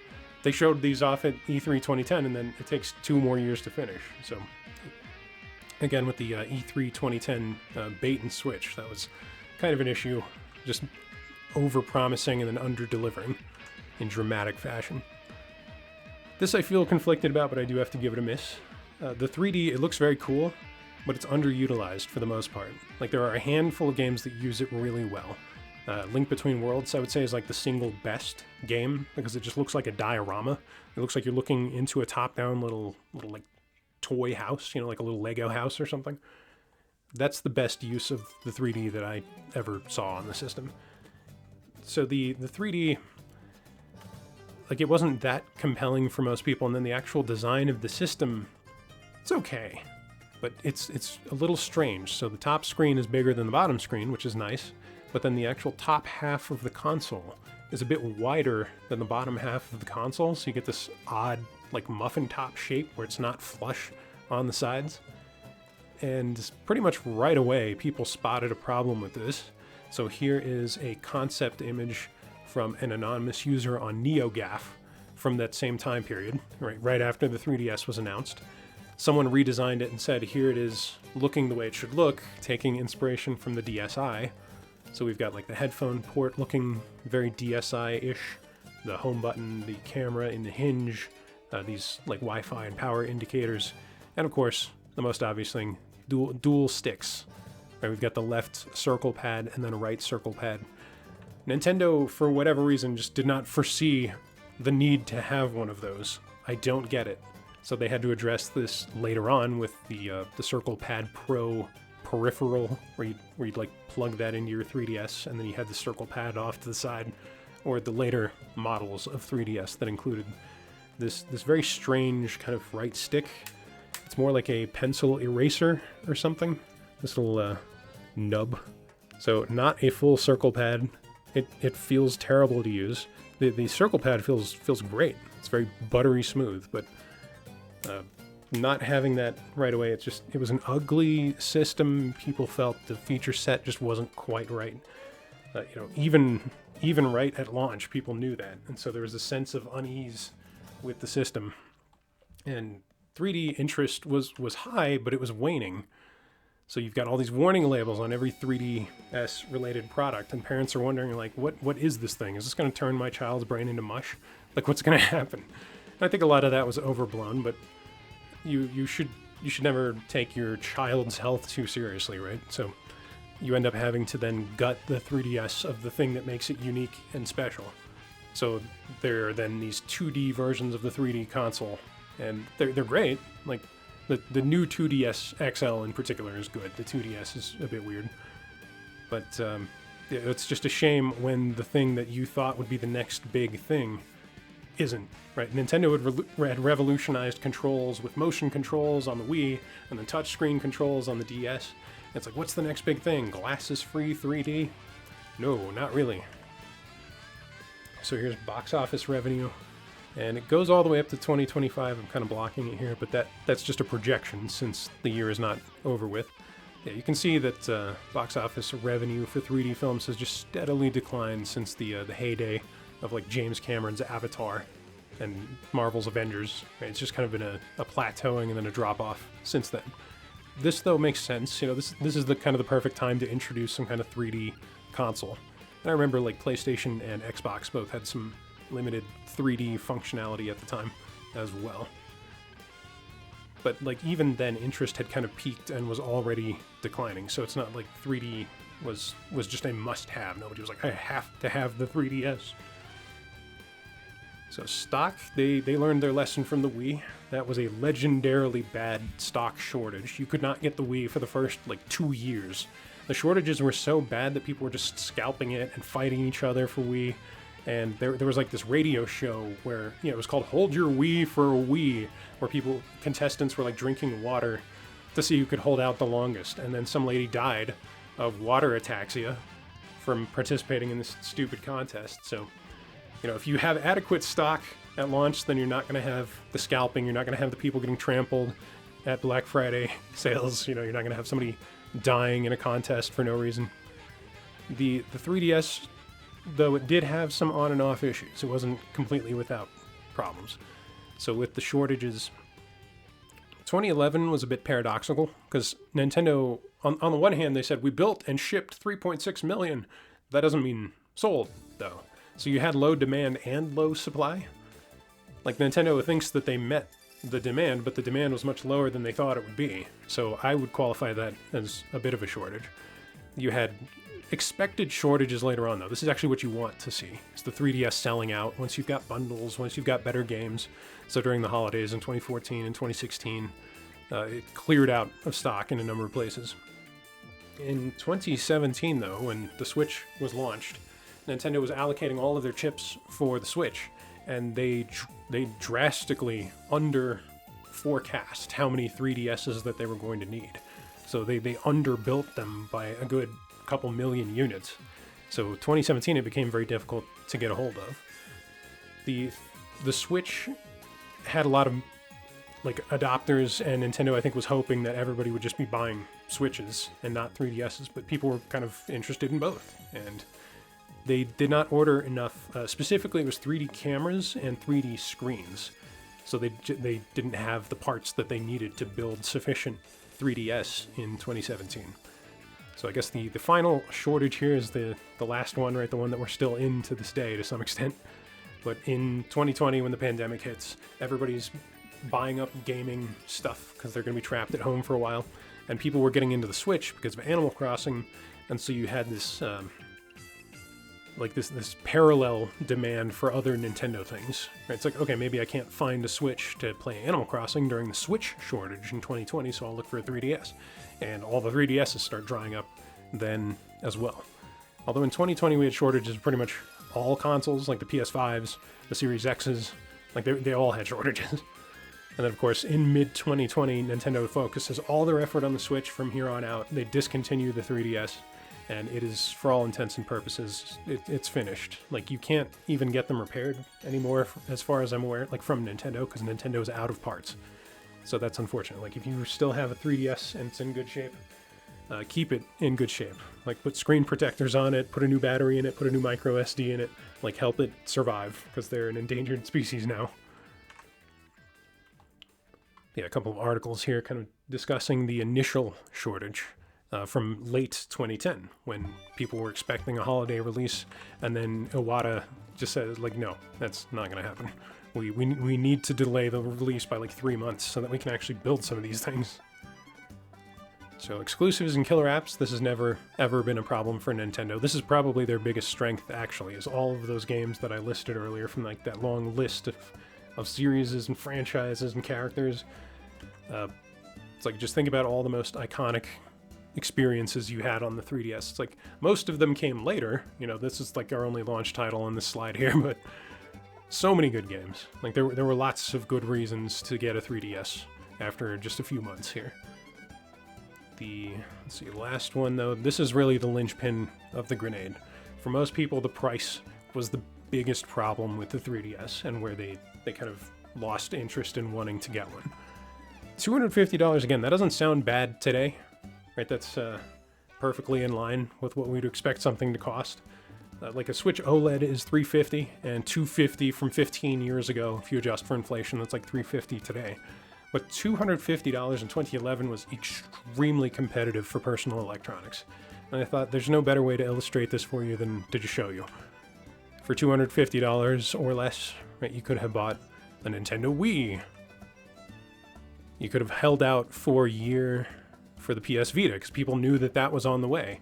They showed these off at E3 2010, and then it takes 2 more years to finish. So, again, with the E3 2010 bait and switch, that was kind of an issue, just over-promising and then under-delivering in dramatic fashion. This I feel conflicted about, but I do have to give it a miss. The 3D, it looks very cool, but it's underutilized for the most part. Like, there are a handful of games that use it really well. Link Between Worlds, I would say, is like the single best game, because it just looks like a diorama. It looks like you're looking into a top-down little like toy house, like a little Lego house or something. That's the best use of the 3D that I ever saw on the system. So the 3D, like, it wasn't that compelling for most people, and then the actual design of the system, it's okay, but it's a little strange. So the top screen is bigger than the bottom screen, which is nice, but then the actual top half of the console is a bit wider than the bottom half of the console, so you get this odd, like, muffin top shape where it's not flush on the sides. And pretty much right away, people spotted a problem with this. So here is a concept image from an anonymous user on NeoGAF from that same time period, right after the 3DS was announced. Someone redesigned it and said, here it is looking the way it should look, taking inspiration from the DSi. So we've got like the headphone port looking very DSi-ish. the home button, the camera in the hinge, these like Wi-Fi and power indicators, and of course, the most obvious thing, dual sticks. Right, we've got the left circle pad and then a right circle pad. Nintendo, for whatever reason, just did not foresee the need to have one of those. I don't get it. So they had to address this later on with the Circle Pad Pro peripheral, where you'd like plug that into your 3DS, and then you had the Circle Pad off to the side, or the later models of 3DS that included this very strange kind of right stick. It's more like a pencil eraser or something. This little nub. So not a full circle pad. It feels terrible to use. The circle pad feels great. It's very buttery smooth, but not having that right away, it was an ugly system. People felt the feature set just wasn't quite right. Even right at launch, people knew that, and so there was a sense of unease with the system. And 3D interest was high, but it was waning. So you've got all these warning labels on every 3DS related product, and parents are wondering, like, what is this thing? Is this going to turn my child's brain into mush? Like, what's going to happen? And I think a lot of that was overblown, but you should never take your child's health too seriously, right? So you end up having to then gut the 3DS of the thing that makes it unique and special. So there are then these 2D versions of the 3D console, and they're great. Like, the new 2DS XL in particular is good. The 2DS is a bit weird. But it's just a shame when the thing that you thought would be the next big thing isn't, right? Nintendo had revolutionized controls with motion controls on the Wii and then touchscreen controls on the DS. It's like, what's the next big thing? Glasses-free 3D? No, not really. So here's box office revenue. And it goes all the way up to 2025. I'm kind of blocking it here, but that's just a projection since the year is not over with. Yeah, you can see that box office revenue for 3D films has just steadily declined since the heyday of like James Cameron's Avatar and Marvel's Avengers. Right? It's just kind of been a plateauing and then a drop-off since then. This, though, makes sense. This is the kind of the perfect time to introduce some kind of 3D console. And I remember like PlayStation and Xbox both had some limited 3D functionality at the time as well. But like even then, interest had kind of peaked and was already declining. So it's not like 3D was just a must-have. Nobody was like, I have to have the 3DS. So stock, they learned their lesson from the Wii. That was a legendarily bad stock shortage. You could not get the Wii for the first like 2 years. The shortages were so bad that people were just scalping it and fighting each other for Wii. And there was like this radio show where, it was called Hold Your Wii for a Wii, where contestants were like drinking water to see who could hold out the longest. And then some lady died of water ataxia from participating in this stupid contest. So, if you have adequate stock at launch, then you're not going to have the scalping. You're not going to have the people getting trampled at Black Friday sales. You're not going to have somebody dying in a contest for no reason. The 3DS, though, it did have some on and off issues. It wasn't completely without problems. So with the shortages, 2011 was a bit paradoxical because Nintendo, on the one hand, they said, we built and shipped 3.6 million. That doesn't mean sold, though. So you had low demand and low supply. Like, Nintendo thinks that they met the demand, but the demand was much lower than they thought it would be. So I would qualify that as a bit of a shortage. You had expected shortages later on, though. This is actually what you want to see. It's the 3DS selling out once you've got bundles, once you've got better games. So during the holidays in 2014 and 2016, it cleared out of stock in a number of places. In 2017, though, when the Switch was launched, Nintendo was allocating all of their chips for the Switch, and they drastically under forecast how many 3DSs that they were going to need. So they underbuilt them by a good couple million units. So 2017, it became very difficult to get a hold of. The Switch had a lot of like adopters, and Nintendo, I think, was hoping that everybody would just be buying Switches and not 3DSs, but people were kind of interested in both, and they did not order enough. Specifically, it was 3D cameras and 3D screens. So they didn't have the parts that they needed to build sufficient 3DS in 2017. So I guess the final shortage here is the last one, right? The one that we're still in to this day to some extent. But in 2020, when the pandemic hits, everybody's buying up gaming stuff because they're going to be trapped at home for a while. And people were getting into the Switch because of Animal Crossing. And so you had this, this parallel demand for other Nintendo things. Right? It's like, okay, maybe I can't find a Switch to play Animal Crossing during the Switch shortage in 2020, so I'll look for a 3DS. And all the 3DSs start drying up then as well. Although in 2020 we had shortages of pretty much all consoles, like the PS5s, the Series X's, like they all had shortages. And then of course in mid-2020, Nintendo focuses all their effort on the Switch from here on out. They discontinue the 3DS, and it is, for all intents and purposes, it's finished. Like, you can't even get them repaired anymore, as far as I'm aware, like from Nintendo, because Nintendo's out of parts. So that's unfortunate. Like, if you still have a 3DS and it's in good shape, keep it in good shape. Like, put screen protectors on it, put a new battery in it, put a new micro SD in it, like, help it survive, because they're an endangered species now. Yeah, a couple of articles here kind of discussing the initial shortage from late 2010, when people were expecting a holiday release, and then Iwata just said, like, no, that's not going to happen. We need to delay the release by like 3 months so that we can actually build some of these things. So exclusives and killer apps, this has never, ever been a problem for Nintendo. This is probably their biggest strength, actually, is all of those games that I listed earlier from like that long list of series and franchises and characters. It's like, just think about all the most iconic experiences you had on the 3DS. It's like, most of them came later. You know, this is like our only launch title on this slide here, but so many good games. Like, there were lots of good reasons to get a 3DS after just a few months here. Let's see, last one though, this is really the linchpin of the grenade. For most people, the price was the biggest problem with the 3DS, and where they kind of lost interest in wanting to get one. $250, again, that doesn't sound bad today, right? That's perfectly in line with what we'd expect something to cost. Like a Switch OLED is $350, and $250 from 15 years ago. If you adjust for inflation, that's like $350 today. But $250 in 2011 was extremely competitive for personal electronics. And I thought, there's no better way to illustrate this for you than to just show you. For $250 or less, right, you could have bought a Nintendo Wii. You could have held out for a year for the PS Vita, because people knew that that was on the way.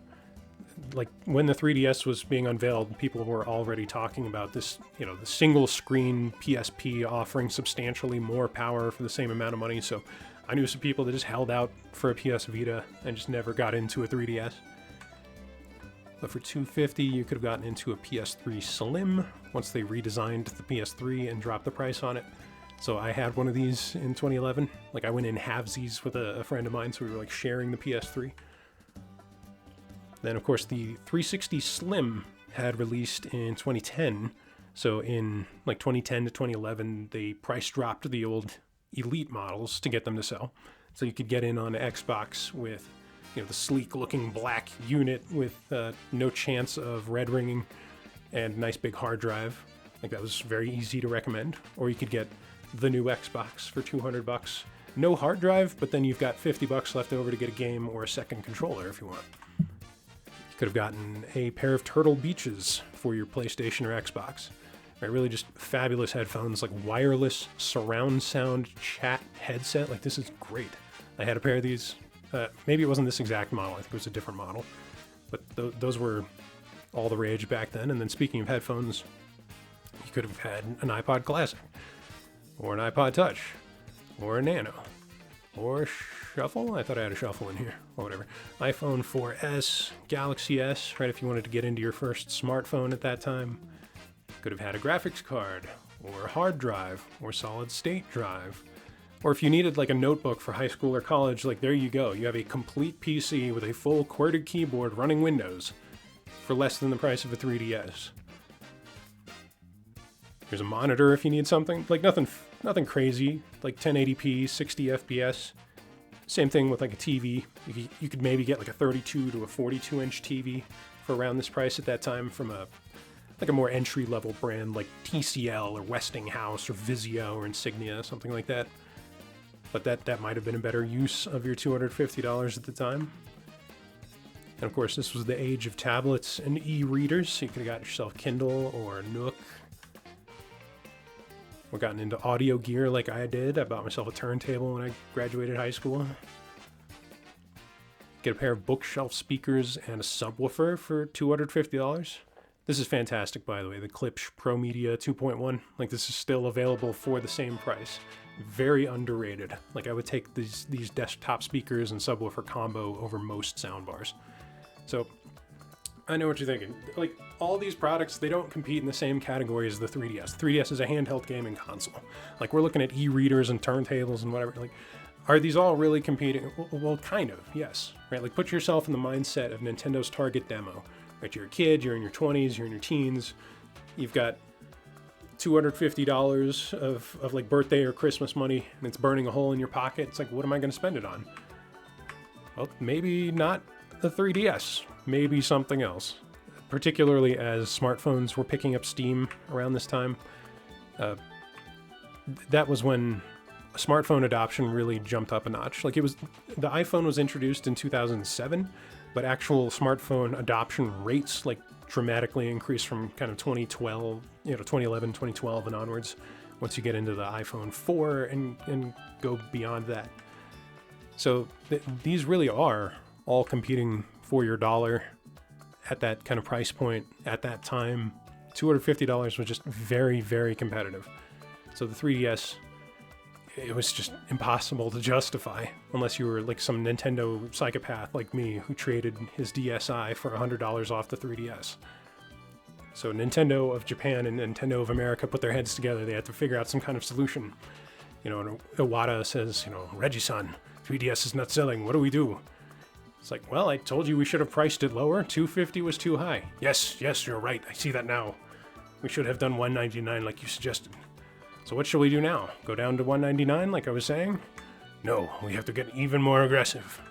Like, when the 3DS was being unveiled, people were already talking about this, you know, the single screen PSP offering substantially more power for the same amount of money. So I knew some people that just held out for a PS Vita and just never got into a 3DS. But for $250, you could have gotten into a PS3 Slim once they redesigned the PS3 and dropped the price on it. So I had one of these in 2011. Like, I went in halvesies with a friend of mine, so we were like sharing the PS3. Then, of course, the 360 Slim had released in 2010. So in like 2010 to 2011, they price dropped the old Elite models to get them to sell. So you could get in on Xbox with, you know, the sleek-looking black unit with no chance of red ringing and nice big hard drive. Like, that was very easy to recommend. Or you could get the new Xbox for $200. No hard drive, but then you've got $50 left over to get a game or a second controller if you want. Could have gotten a pair of Turtle Beaches for your PlayStation or Xbox. Right, really just fabulous headphones, like wireless surround sound chat headset. Like, this is great. I had a pair of these. Maybe it wasn't this exact model. I think it was a different model. But those were all the rage back then. And then speaking of headphones, you could have had an iPod Classic, or an iPod Touch, or a Nano, or Shuffle? I thought I had a Shuffle in here, or whatever. iPhone 4S, Galaxy S, right, if you wanted to get into your first smartphone at that time. Could have had a graphics card, or a hard drive, or solid state drive. Or if you needed like a notebook for high school or college, like, there you go. You have a complete PC with a full QWERTY keyboard running Windows for less than the price of a 3DS. Here's a monitor if you need something. Like, nothing crazy, like 1080p, 60 FPS. Same thing with like a TV. You could maybe get like a 32 to a 42 inch TV for around this price at that time from a more entry level brand like TCL or Westinghouse or Vizio or Insignia, something like that. But that might have been a better use of your $250 at the time. And of course, this was the age of tablets and e-readers, so you could have got yourself Kindle or Nook. or gotten into audio gear like I did. I bought myself a turntable when I graduated high school. Get a pair of bookshelf speakers and a subwoofer for $250. This is fantastic, by the way. The Klipsch Pro Media 2.1. Like, this is still available for the same price. Very underrated. Like, I would take these desktop speakers and subwoofer combo over most soundbars. So, I know what you're thinking. Like, all these products, they don't compete in the same category as the 3DS. 3DS is a handheld gaming console. Like, we're looking at e-readers and turntables and whatever. Like, are these all really competing? Well, kind of, yes. Right? Like, put yourself in the mindset of Nintendo's target demo. Right? You're a kid, you're in your 20s, you're in your teens, you've got $250 of like birthday or Christmas money, and it's burning a hole in your pocket. It's like, what am I going to spend it on? Well, maybe not the 3DS, maybe something else. Particularly as smartphones were picking up steam around this time. That was when smartphone adoption really jumped up a notch. Like, the iPhone was introduced in 2007, but actual smartphone adoption rates like dramatically increased from kind of 2011, 2012 and onwards, once you get into the iPhone 4 and go beyond that. So these really are all competing for your dollar at that kind of price point at that time. $250 was just very, very competitive. So the 3DS, it was just impossible to justify unless you were like some Nintendo psychopath like me who traded his DSi for $100 off the 3DS. So Nintendo of Japan and Nintendo of America put their heads together. They had to figure out some kind of solution. And Iwata says, Reggie-san, 3DS is not selling. What do we do? It's like, well, I told you we should have priced it lower. $250 was too high. Yes, you're right. I see that now. We should have done $199 like you suggested. So what shall we do now? Go down to $199 like I was saying? No, we have to get even more aggressive.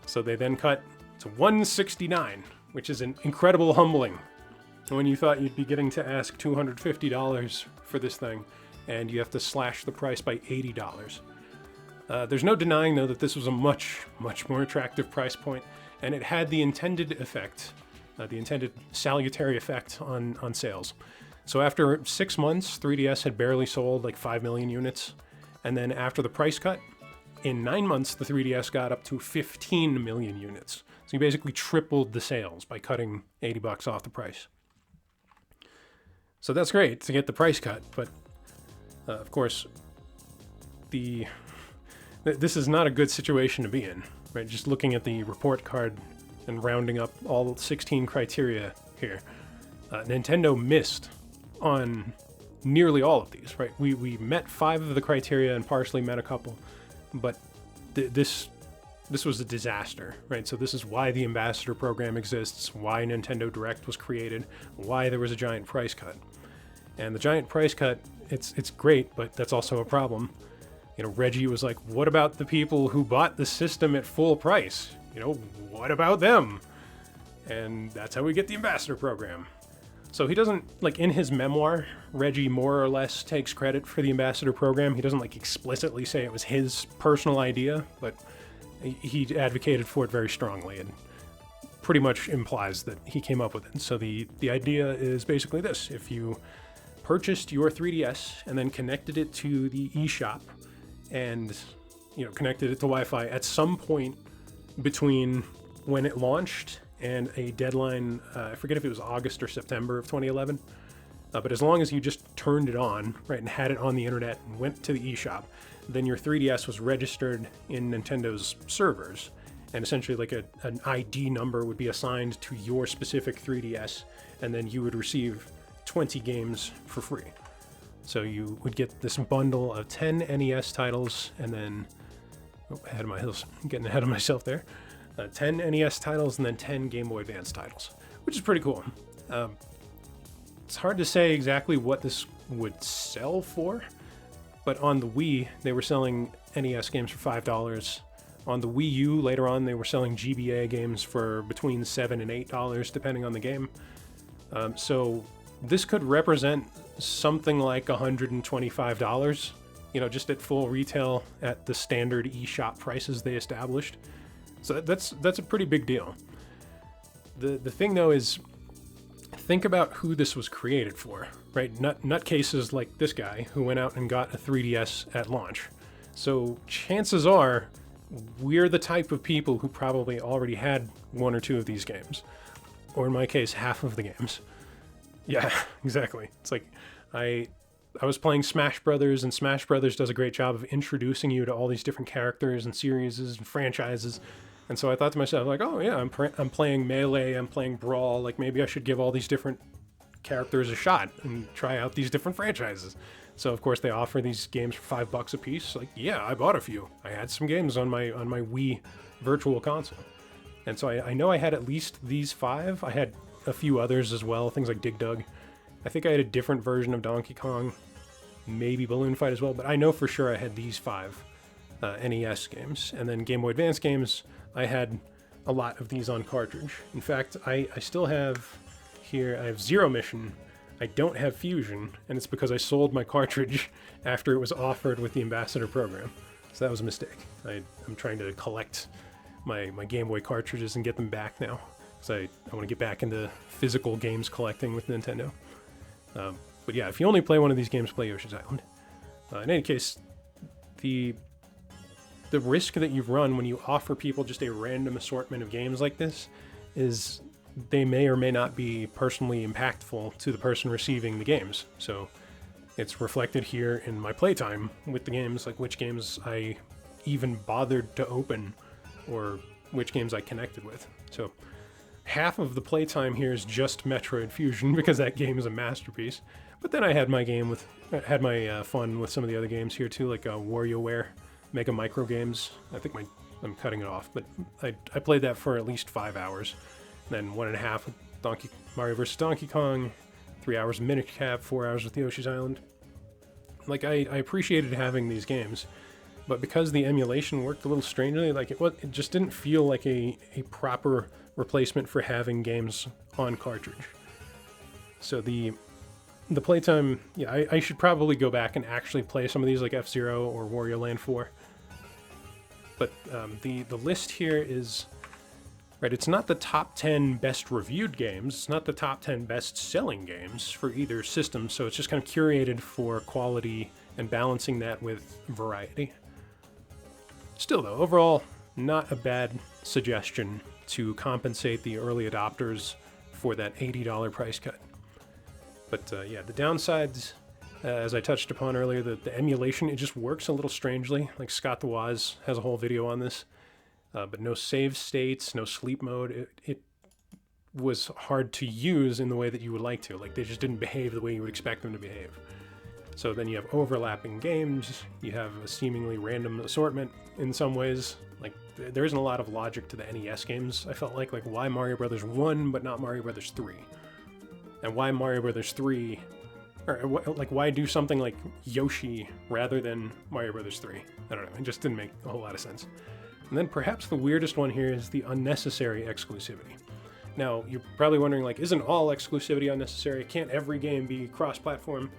So they then cut to $169, which is an incredible humbling. When you thought you'd be getting to ask $250 for this thing, and you have to slash the price by $80. There's no denying, though, that this was a much, much more attractive price point, and it had the intended effect, the intended salutary effect on sales. So after 6 months, 3DS had barely sold like 5 million units. And then after the price cut, in 9 months, the 3DS got up to 15 million units. So you basically tripled the sales by cutting $80 off the price. So that's great to get the price cut, but of course, this is not a good situation to be in, right? Just looking at the report card and rounding up all 16 criteria here, Nintendo missed on nearly all of these, right? We met 5 of the criteria and partially met a couple, but this was a disaster, right? So this is why the Ambassador Program exists, why Nintendo Direct was created, why there was a giant price cut. And the giant price cut, it's great, but that's also a problem. Reggie was like, what about the people who bought the system at full price? What about them? And that's how we get the Ambassador Program. So he doesn't, like, in his memoir, Reggie more or less takes credit for the Ambassador Program. He doesn't, like, explicitly say it was his personal idea, but he advocated for it very strongly and pretty much implies that he came up with it. So the idea is basically this. If you purchased your 3DS and then connected it to the eShop and, connected it to Wi-Fi at some point between when it launched and a deadline, I forget if it was August or September of 2011, but as long as you just turned it on, right, and had it on the internet and went to the eShop, then your 3DS was registered in Nintendo's servers, and essentially like an ID number would be assigned to your specific 3DS, and then you would receive 20 games for free. So you would get this bundle of 10 NES titles, and then, getting ahead of myself there, 10 NES titles and then 10 Game Boy Advance titles, which is pretty cool. It's hard to say exactly what this would sell for, but on the Wii, they were selling NES games for $5. On the Wii U, later on, they were selling GBA games for between $7 and $8, depending on the game. So this could represent something like $125, just at full retail at the standard eShop prices they established. So that's a pretty big deal. The thing, though, is think about who this was created for, right? Nutcases like this guy who went out and got a 3DS at launch. So chances are we're the type of people who probably already had one or two of these games. Or in my case, half of the games. Yeah, exactly. It's like I was playing Smash Brothers, and Smash Brothers does a great job of introducing you to all these different characters and series and franchises. And so I thought to myself, like, oh yeah, I'm playing Melee, I'm playing Brawl, like maybe I should give all these different characters a shot and try out these different franchises. So of course they offer these games for $5 a piece. Like, yeah, I bought a few. I had some games on my Wii Virtual Console. And so I know I had at least these 5. I had a few others as well, things like Dig Dug. I think I had a different version of Donkey Kong, maybe Balloon Fight as well, but I know for sure I had these 5 NES games. And then Game Boy Advance games, I had a lot of these on cartridge. In fact, I still have here, I have Zero Mission, I don't have Fusion, and it's because I sold my cartridge after it was offered with the Ambassador program. So that was a mistake. I'm trying to collect my Game Boy cartridges and get them back now, because I want to get back into physical games collecting with Nintendo. But yeah, if you only play one of these games, play Yoshi's Island. In any case, the risk that you've run when you offer people just a random assortment of games like this is they may or may not be personally impactful to the person receiving the games. So it's reflected here in my playtime with the games, like which games I even bothered to open or which games I connected with. So half of the playtime here is just Metroid Fusion because that game is a masterpiece. But then I had my fun with some of the other games here too, like WarioWare, Mega Micro Games. I think I'm cutting it off, but I played that for at least 5 hours. Then 1.5 with Mario vs. Donkey Kong, 3 hours of Minish Cap, 4 hours with Yoshi's Island. Like, I appreciated having these games, but because the emulation worked a little strangely, like it just didn't feel like a proper replacement for having games on cartridge. So the playtime, yeah, I should probably go back and actually play some of these, like F-Zero or Wario Land 4. But the list here is, right, it's not the top 10 best reviewed games, it's not the top 10 best selling games for either system, so it's just kind of curated for quality and balancing that with variety. Still though, overall, not a bad suggestion to compensate the early adopters for that $80 price cut. But yeah, the downsides, as I touched upon earlier, the emulation, it just works a little strangely. Like Scott the Woz has a whole video on this. But no save states, no sleep mode. It was hard to use in the way that you would like to. Like, they just didn't behave the way you would expect them to behave. So then you have overlapping games, you have a seemingly random assortment in some ways. Like, there isn't a lot of logic to the NES games, I felt like why Mario Brothers 1 but not Mario Brothers 3? And why Mario Brothers 3, or like why do something like Yoshi rather than Mario Brothers 3? I don't know, it just didn't make a whole lot of sense. And then perhaps the weirdest one here is the unnecessary exclusivity. Now, you're probably wondering, like, isn't all exclusivity unnecessary? Can't every game be cross-platform?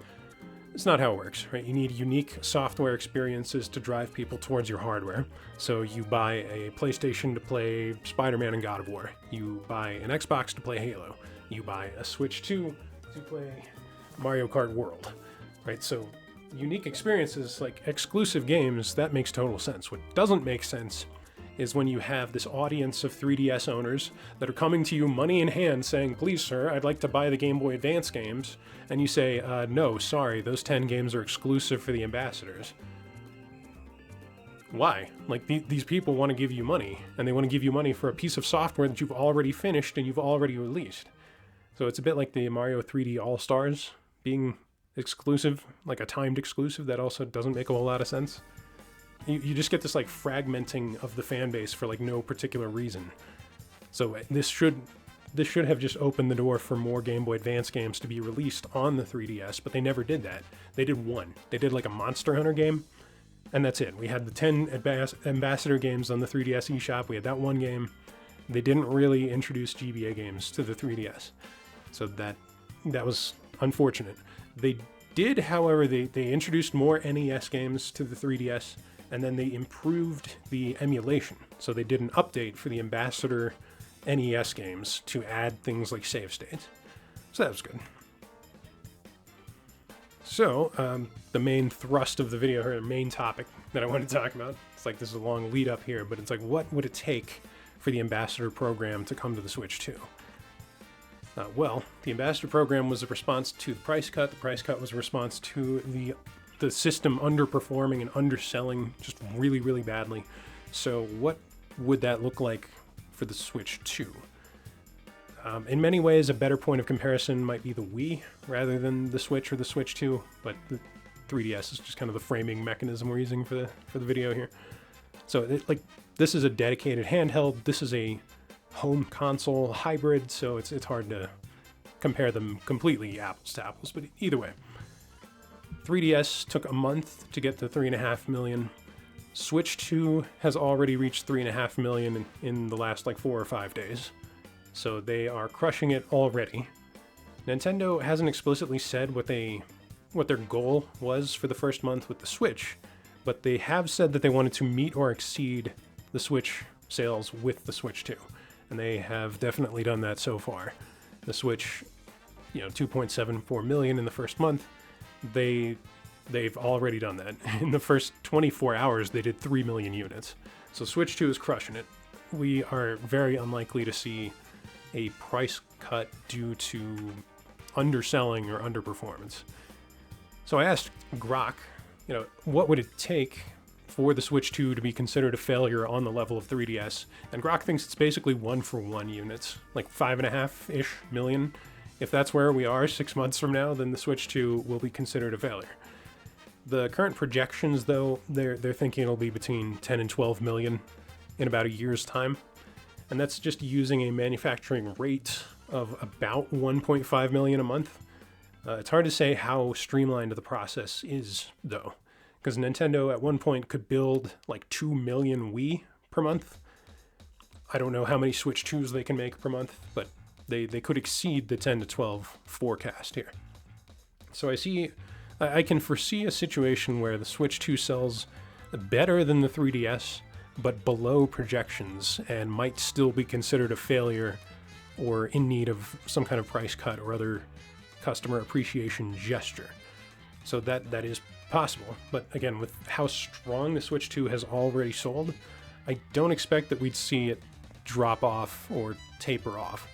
It's not how it works, right? You need unique software experiences to drive people towards your hardware. So you buy a PlayStation to play Spider-Man and God of War. You buy an Xbox to play Halo. You buy a Switch 2 to play Mario Kart World, right? So unique experiences, like exclusive games, that makes total sense. What doesn't make sense is when you have this audience of 3DS owners that are coming to you money in hand saying, please sir, I'd like to buy the Game Boy Advance games, and you say, no, sorry, those 10 games are exclusive for the ambassadors. Why? Like, these people want to give you money, and they want to give you money for a piece of software that you've already finished and you've already released. So it's a bit like the Mario 3D All-Stars being exclusive, like a timed exclusive, that also doesn't make a whole lot of sense. You just get this like fragmenting of the fan base for like no particular reason. So this should have just opened the door for more Game Boy Advance games to be released on the 3DS, but they never did that. They did one. They did like a Monster Hunter game, and that's it. We had the 10 Ambassador games on the 3DS eShop. We had that one game. They didn't really introduce GBA games to the 3DS. So that was unfortunate. They did, however, they introduced more NES games to the 3DS, and then they improved the emulation. So they did an update for the Ambassador NES games to add things like save states. So that was good. So, the main thrust of the video, or the main topic that I want to talk about, it's like this is a long lead up here, but it's like, what would it take for the Ambassador program to come to the Switch 2? Well, the Ambassador program was a response to the price cut. The price cut was a response to the system underperforming and underselling just really, really badly. So what would that look like for the Switch 2? In many ways, a better point of comparison might be the Wii rather than the Switch or the Switch 2, but the 3DS is just kind of the framing mechanism we're using for the video here. So, this is a dedicated handheld. This is a home console hybrid, so it's hard to compare them completely apples to apples, but either way. 3DS took a month to get to 3.5 million. Switch 2 has already reached 3.5 million in the last 4 or 5 days. So they are crushing it already. Nintendo hasn't explicitly said what their goal was for the first month with the Switch, but they have said that they wanted to meet or exceed the Switch sales with the Switch 2. And they have definitely done that so far. The Switch, 2.74 million in the first month. They've already done that. In the first 24 hours, they did 3 million units. So Switch 2 is crushing it. We are very unlikely to see a price cut due to underselling or underperformance. So I asked Grok, what would it take for the Switch 2 to be considered a failure on the level of 3DS? And Grok thinks it's basically 1-for-1 units, 5.5-ish million. If that's where we are 6 months from now, then the Switch 2 will be considered a failure. The current projections, though, they're thinking it'll be between 10 and 12 million in about a year's time. And that's just using a manufacturing rate of about 1.5 million a month. It's hard to say how streamlined the process is, though, because Nintendo at one point could build 2 million Wii per month. I don't know how many Switch 2s they can make per month, but they could exceed the 10 to 12 forecast here. So I can foresee a situation where the Switch 2 sells better than the 3DS, but below projections, and might still be considered a failure or in need of some kind of price cut or other customer appreciation gesture. So that is possible. But again, with how strong the Switch 2 has already sold, I don't expect that we'd see it drop off or taper off.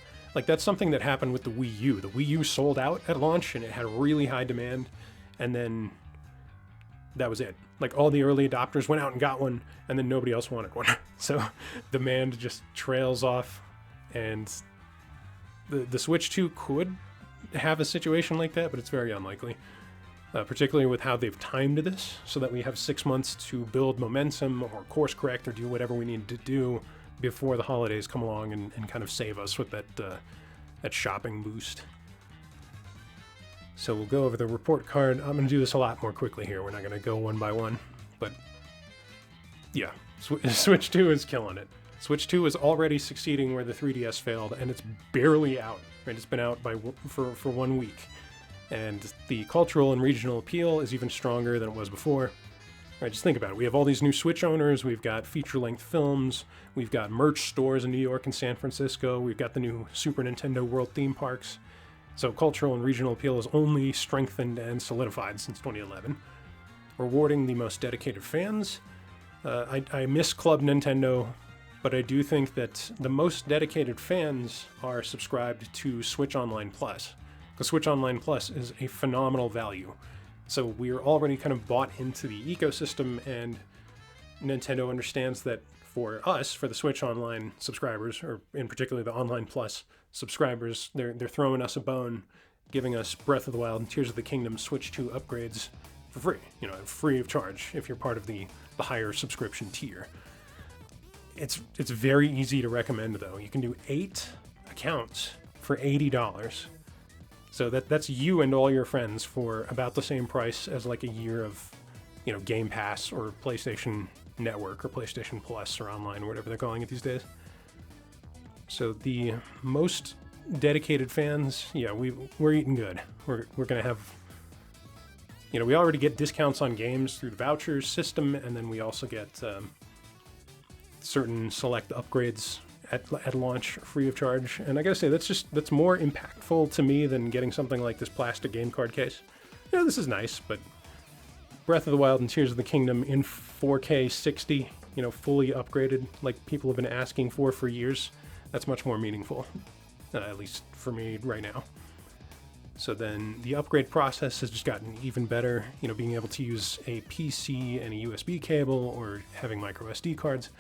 That's something that happened with the Wii U. The Wii U sold out at launch and it had really high demand, and then that was it. All the early adopters went out and got one, and then nobody else wanted one. So demand just trails off, and the Switch 2 could have a situation like that, but it's very unlikely. Particularly with how they've timed this, so that we have 6 months to build momentum or course correct or do whatever we need to do before the holidays come along and kind of save us with that shopping boost. So we'll go over the report card. I'm going to do this a lot more quickly here. We're not going to go one by one. But yeah, Switch 2 is killing it. Switch 2 is already succeeding where the 3DS failed, and it's barely out. Right? It's been out for 1 week. And the cultural and regional appeal is even stronger than it was before. Right, just think about it. We have all these new Switch owners. We've got feature-length films. We've got merch stores in New York and San Francisco. We've got the new Super Nintendo World theme parks. So cultural and regional appeal has only strengthened and solidified since 2011. Rewarding the most dedicated fans. I miss Club Nintendo, but I do think that the most dedicated fans are subscribed to Switch Online Plus. Because Switch Online Plus is a phenomenal value. So we're already kind of bought into the ecosystem, and Nintendo understands that for us, for the Switch Online subscribers, or in particular the Online Plus subscribers, they're throwing us a bone, giving us Breath of the Wild and Tears of the Kingdom Switch 2 upgrades for free, free of charge if you're part of the higher subscription tier. It's very easy to recommend, though. You can do 8 accounts for $80. So that's you and all your friends for about the same price as a year of, Game Pass or PlayStation Network or PlayStation Plus or online or whatever they're calling it these days. So the most dedicated fans, we're eating good. We're going to have, we already get discounts on games through the vouchers system, and then we also get certain select upgrades at launch free of charge. And I gotta say, that's more impactful to me than getting something like this plastic game card case. This is nice, but Breath of the Wild and Tears of the Kingdom in 4K 60, fully upgraded, like people have been asking for years, that's much more meaningful, at least for me right now. So then the upgrade process has just gotten even better, being able to use a PC and a USB cable or having micro SD cards.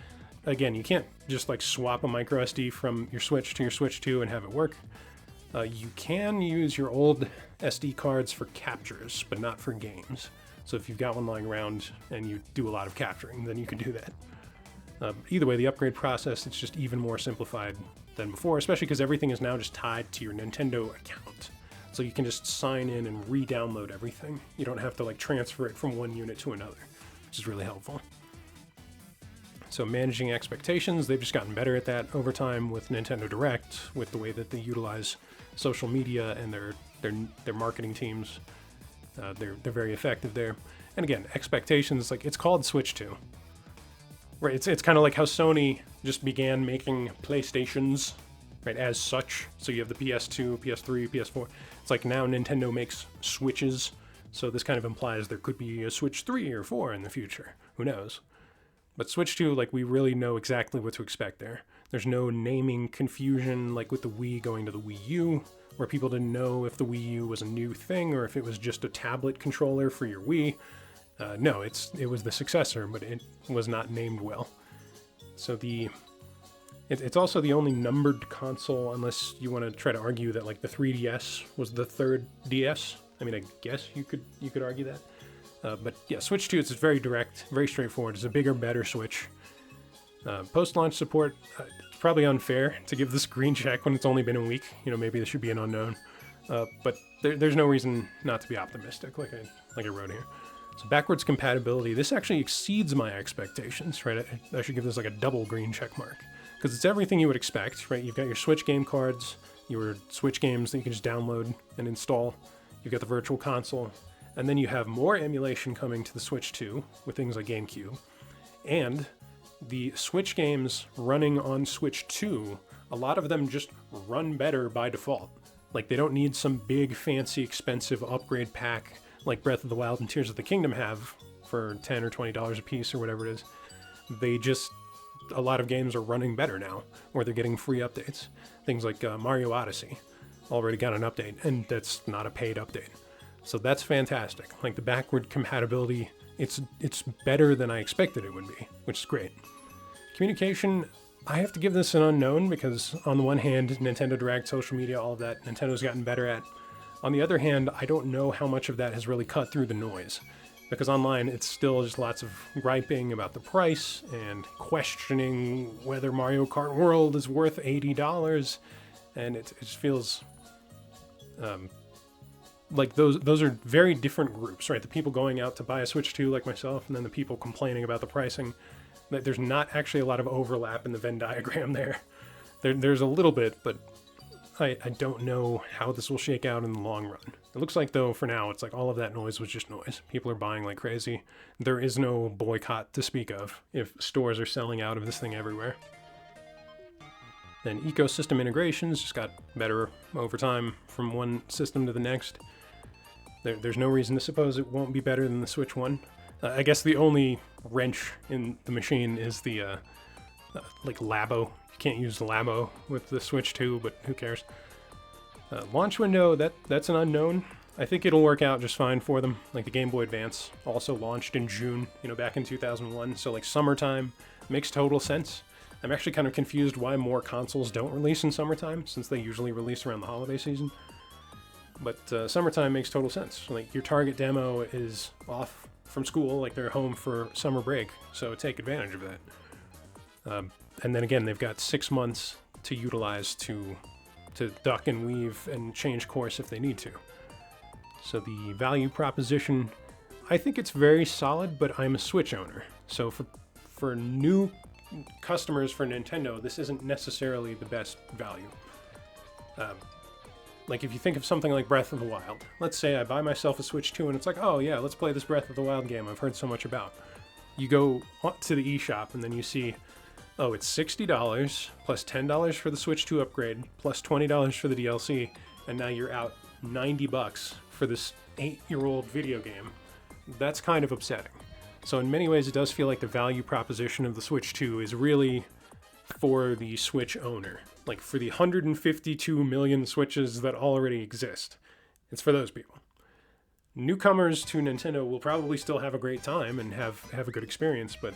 Again, you can't just like swap a micro SD from your Switch to your Switch 2 and have it work. You can use your old SD cards for captures, but not for games. So if you've got one lying around and you do a lot of capturing, then you can do that. Either way, the upgrade process, it's just even more simplified than before, especially because everything is now just tied to your Nintendo account. So you can just sign in and re-download everything. You don't have to like transfer it from one unit to another, which is really helpful. So managing expectations, they've just gotten better at that over time with Nintendo Direct, with the way that they utilize social media and their marketing teams. They're very effective there. And again, expectations, like it's called Switch 2. Right, it's kind of like how Sony just began making PlayStations, right, as such. So you have the PS2, PS3, PS4. It's like now Nintendo makes Switches. So this kind of implies there could be a Switch 3 or 4 in the future. Who knows? But Switch 2, like, we really know exactly what to expect there. There's no naming confusion like with the Wii going to the Wii U, where people didn't know if the Wii U was a new thing or if it was just a tablet controller for your Wii. No, it was the successor, but it was not named well. So it's also the only numbered console, unless you want to try to argue that like the 3DS was the third DS. I mean, I guess you could argue that. But yeah, Switch 2, it's very direct, very straightforward. It's a bigger, better Switch. Post-launch support, it's probably unfair to give this green check when it's only been a week. Maybe this should be an unknown. But there's no reason not to be optimistic, like I wrote here. So backwards compatibility, this actually exceeds my expectations, right? I should give this like a double green check mark. Because it's everything you would expect, right? You've got your Switch game cards, your Switch games that you can just download and install. You've got the Virtual Console. And then you have more emulation coming to the Switch 2 with things like GameCube. And the Switch games running on Switch 2, a lot of them just run better by default. Like, they don't need some big, fancy, expensive upgrade pack like Breath of the Wild and Tears of the Kingdom have for $10 or $20 a piece or whatever it is. A lot of games are running better now, or they're getting free updates. Things like Mario Odyssey already got an update, and that's not a paid update. So that's fantastic. Like, the backward compatibility, it's better than I expected it would be, which is great. Communication, I have to give this an unknown because on the one hand, Nintendo Direct, social media, all of that, Nintendo's gotten better at. On the other hand, I don't know how much of that has really cut through the noise. Because online, it's still just lots of griping about the price and questioning whether Mario Kart World is worth $80. And it just feels like those are very different groups, right? The people going out to buy a Switch 2 like myself, and then the people complaining about the pricing. There's not actually a lot of overlap in the Venn diagram there. There's a little bit, but I don't know how this will shake out in the long run. It looks like, though, for now, it's like all of that noise was just noise. People are buying like crazy. There is no boycott to speak of if stores are selling out of this thing everywhere. Then ecosystem integrations just got better over time from one system to the next. There's no reason to suppose it won't be better than the Switch 1. I guess the only wrench in the machine is the like Labo. You can't use Labo with the Switch 2, but who cares? Launch window, that's an unknown. I think it'll work out just fine for them. Like the Game Boy Advance also launched in June, back in 2001. So like summertime makes total sense. I'm actually kind of confused why more consoles don't release in summertime, since they usually release around the holiday season. But summertime makes total sense. Like your target demo is off from school, like they're home for summer break, so take advantage of that. And then again, they've got 6 months to utilize to duck and weave and change course if they need to. So the value proposition, I think it's very solid, but I'm a Switch owner. So for new customers for Nintendo, this isn't necessarily the best value. Like if you think of something like Breath of the Wild, let's say I buy myself a Switch 2 and it's like, oh yeah, let's play this Breath of the Wild game I've heard so much about. You go to the eShop and then you see oh, it's $60 plus $10 for the Switch 2 upgrade plus $20 for the DLC, and now you're out $90 for this 8-year-old video game. That's kind of upsetting. So in many ways, it does feel like the value proposition of the Switch 2 is really for the Switch owner. Like for the 152 million Switches that already exist. It's for those people. Newcomers to Nintendo will probably still have a great time and have a good experience, but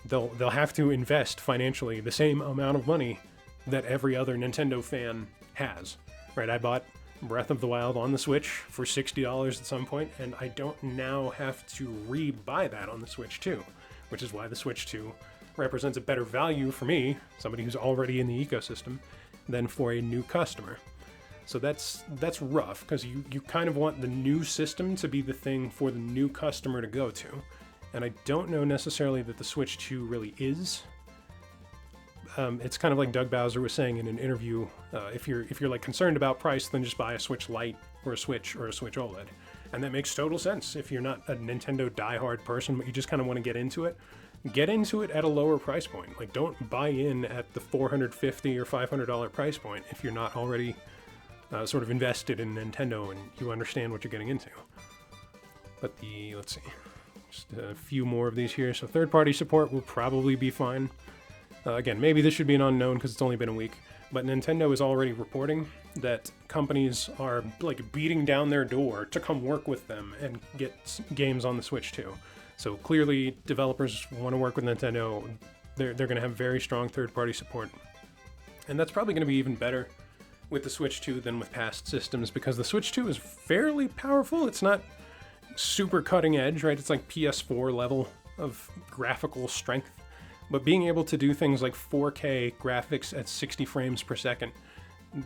they'll have to invest financially the same amount of money that every other Nintendo fan has. Right? I bought Breath of the Wild on the Switch for $60 at some point, and I don't now have to re-buy that on the Switch 2, which is why the Switch 2 represents a better value for me, somebody who's already in the ecosystem, than for a new customer. So that's rough, because you kind of want the new system to be the thing for the new customer to go to. And I don't know necessarily that the Switch 2 really is. It's kind of like Doug Bowser was saying in an interview, if you're like concerned about price, then just buy a Switch Lite or a Switch OLED. And that makes total sense. If you're not a Nintendo diehard person, but you just kind of want to get into it at a lower price point. Like, don't buy in at the $450 or $500 price point if you're not already sort of invested in Nintendo and you understand what you're getting into. But let's see, just a few more of these here. So third-party support will probably be fine. Again, maybe this should be an unknown because it's only been a week, but Nintendo is already reporting that companies are like beating down their door to come work with them and get games on the Switch 2. So clearly, developers want to work with Nintendo. They're going to have very strong third-party support. And that's probably going to be even better with the Switch 2 than with past systems, because the Switch 2 is fairly powerful. It's not super cutting edge, right? It's like PS4 level of graphical strength. But being able to do things like 4K graphics at 60 frames per second,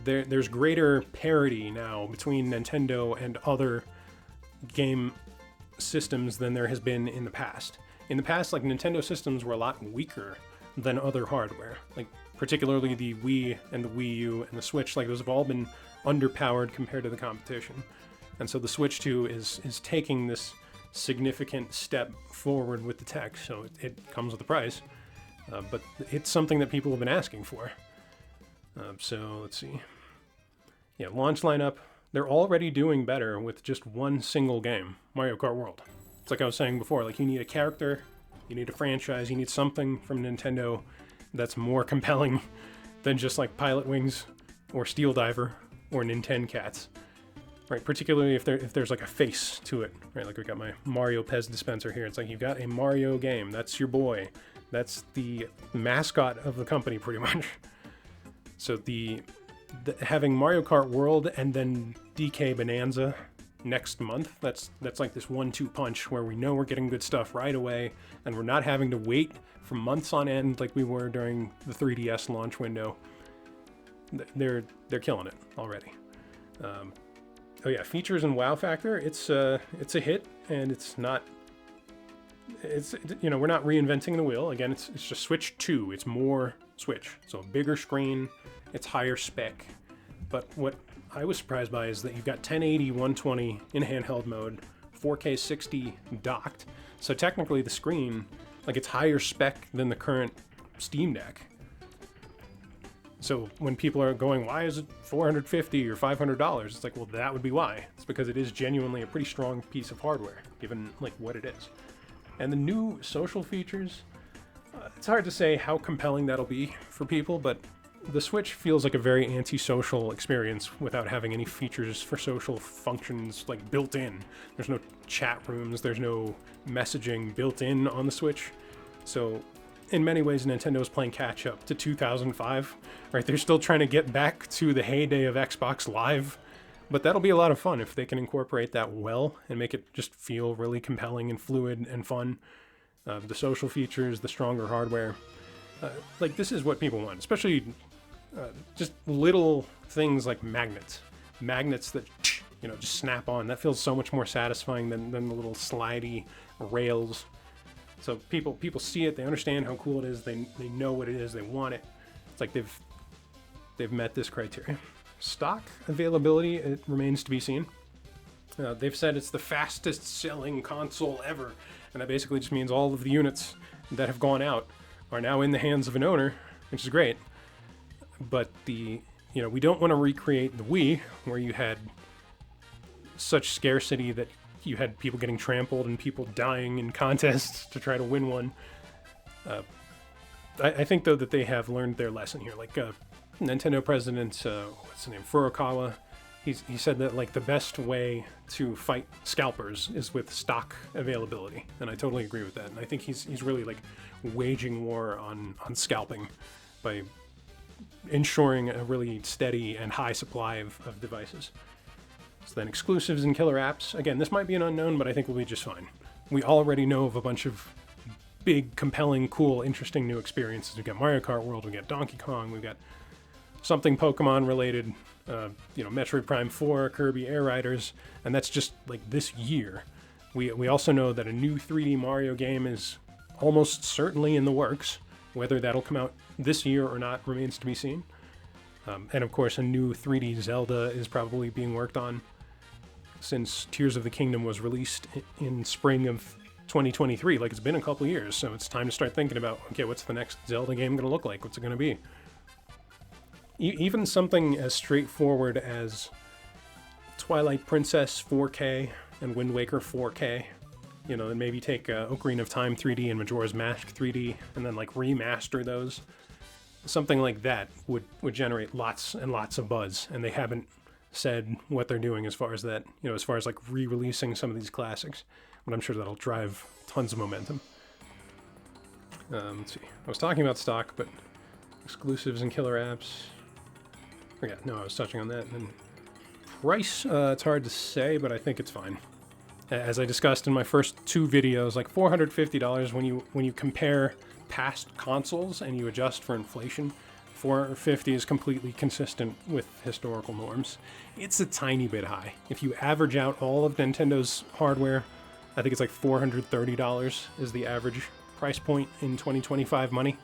there's greater parity now between Nintendo and other game systems than there has been in the past. In the past, like, Nintendo systems were a lot weaker than other hardware. Like, particularly the Wii and the Wii U and the Switch, like, those have all been underpowered compared to the competition. And so the Switch 2 is taking this significant step forward with the tech, so it comes with a price. But it's something that people have been asking for. So let's see. Yeah, launch lineup. They're already doing better with just one single game, Mario Kart World. It's like I was saying before, like, you need a character, you need a franchise, you need something from Nintendo that's more compelling than just like Pilot Wings or Steel Diver or Nintendo Cats. Right, particularly if there's like a face to it, right? Like we got my Mario Pez dispenser here. It's like you've got a Mario game. That's your boy. That's the mascot of the company, pretty much. So the having Mario Kart World and then DK Bonanza next month, that's like this 1-2 punch where we know we're getting good stuff right away, and we're not having to wait for months on end like we were during the 3DS launch window. They're killing it already. Oh yeah, features and wow factor. It's a hit, and it's not. It's, you know, we're not reinventing the wheel. Again, it's just Switch 2. It's more Switch, so a bigger screen. It's higher spec. But what I was surprised by is that you've got 1080 120 in handheld mode, 4K 60 docked. So technically, the screen, like, it's higher spec than the current Steam Deck. So when people are going, why is it $450 or $500? It's like, well, that would be why. It's because it is genuinely a pretty strong piece of hardware, given like what it is. And the new social features, it's hard to say how compelling that'll be for people, but the Switch feels like a very antisocial experience without having any features for social functions like built in. There's no chat rooms, there's no messaging built in on the Switch. So in many ways, Nintendo's playing catch up to 2005, right? They're still trying to get back to the heyday of Xbox Live, but that'll be a lot of fun if they can incorporate that well and make it just feel really compelling and fluid and fun. The social features, the stronger hardware, like, this is what people want, especially just little things like magnets that, you know, just snap on. That feels so much more satisfying than the little slidey rails. So people see it, they understand how cool it is, they know what it is, they want it. It's like they've met this criteria. Stock availability, it remains to be seen. They've said it's the fastest selling console ever, and that basically just means all of the units that have gone out are now in the hands of an owner, which is great. But we don't want to recreate the Wii, where you had such scarcity that you had people getting trampled and people dying in contests to try to win one. I think, though, that they have learned their lesson here. Like, Nintendo president, what's his name, Furukawa, he said that, like, the best way to fight scalpers is with stock availability. And I totally agree with that. And I think he's really, like, waging war on scalping by ensuring a really steady and high supply of devices. So then exclusives and killer apps. Again, this might be an unknown, but I think we'll be just fine. We already know of a bunch of big, compelling, cool, interesting new experiences. We've got Mario Kart World, we've got Donkey Kong, we've got something Pokemon related, Metroid Prime 4, Kirby Air Riders, and that's just like this year. We also know that a new 3D Mario game is almost certainly in the works. Whether that'll come out this year or not remains to be seen. And of course, a new 3D Zelda is probably being worked on, since Tears of the Kingdom was released in spring of 2023. Like, it's been a couple years, so it's time to start thinking about, okay, what's the next Zelda game going to look like? What's it going to be? Even something as straightforward as Twilight Princess 4K and Wind Waker 4K, and maybe take Ocarina of Time 3D and Majora's Mask 3D and then, like, remaster those. Something like that would generate lots and lots of buzz, and they haven't said what they're doing as far as that, as far as, like, re-releasing some of these classics. But I'm sure that'll drive tons of momentum. Let's see. I was talking about stock, but exclusives and killer apps. I was touching on that. And then price, it's hard to say, but I think it's fine. As I discussed in my first two videos, like $450 when you compare past consoles and you adjust for inflation, $450 is completely consistent with historical norms. It's a tiny bit high. If you average out all of Nintendo's hardware, I think it's like $430 is the average price point in 2025 money.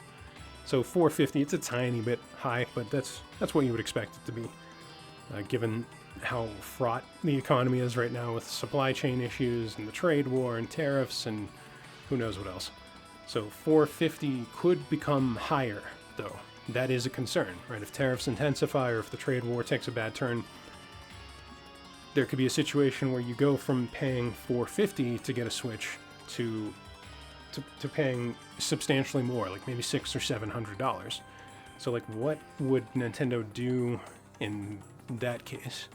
So $450, it's a tiny bit high, but that's what you would expect it to be, given how fraught the economy is right now with supply chain issues and the trade war and tariffs and who knows what else. So $450 could become higher, though. That is a concern, right? If tariffs intensify or if the trade war takes a bad turn, there could be a situation where you go from paying $450 to get a Switch to paying substantially more, like maybe $600 or $700. So, like, what would Nintendo do in that case?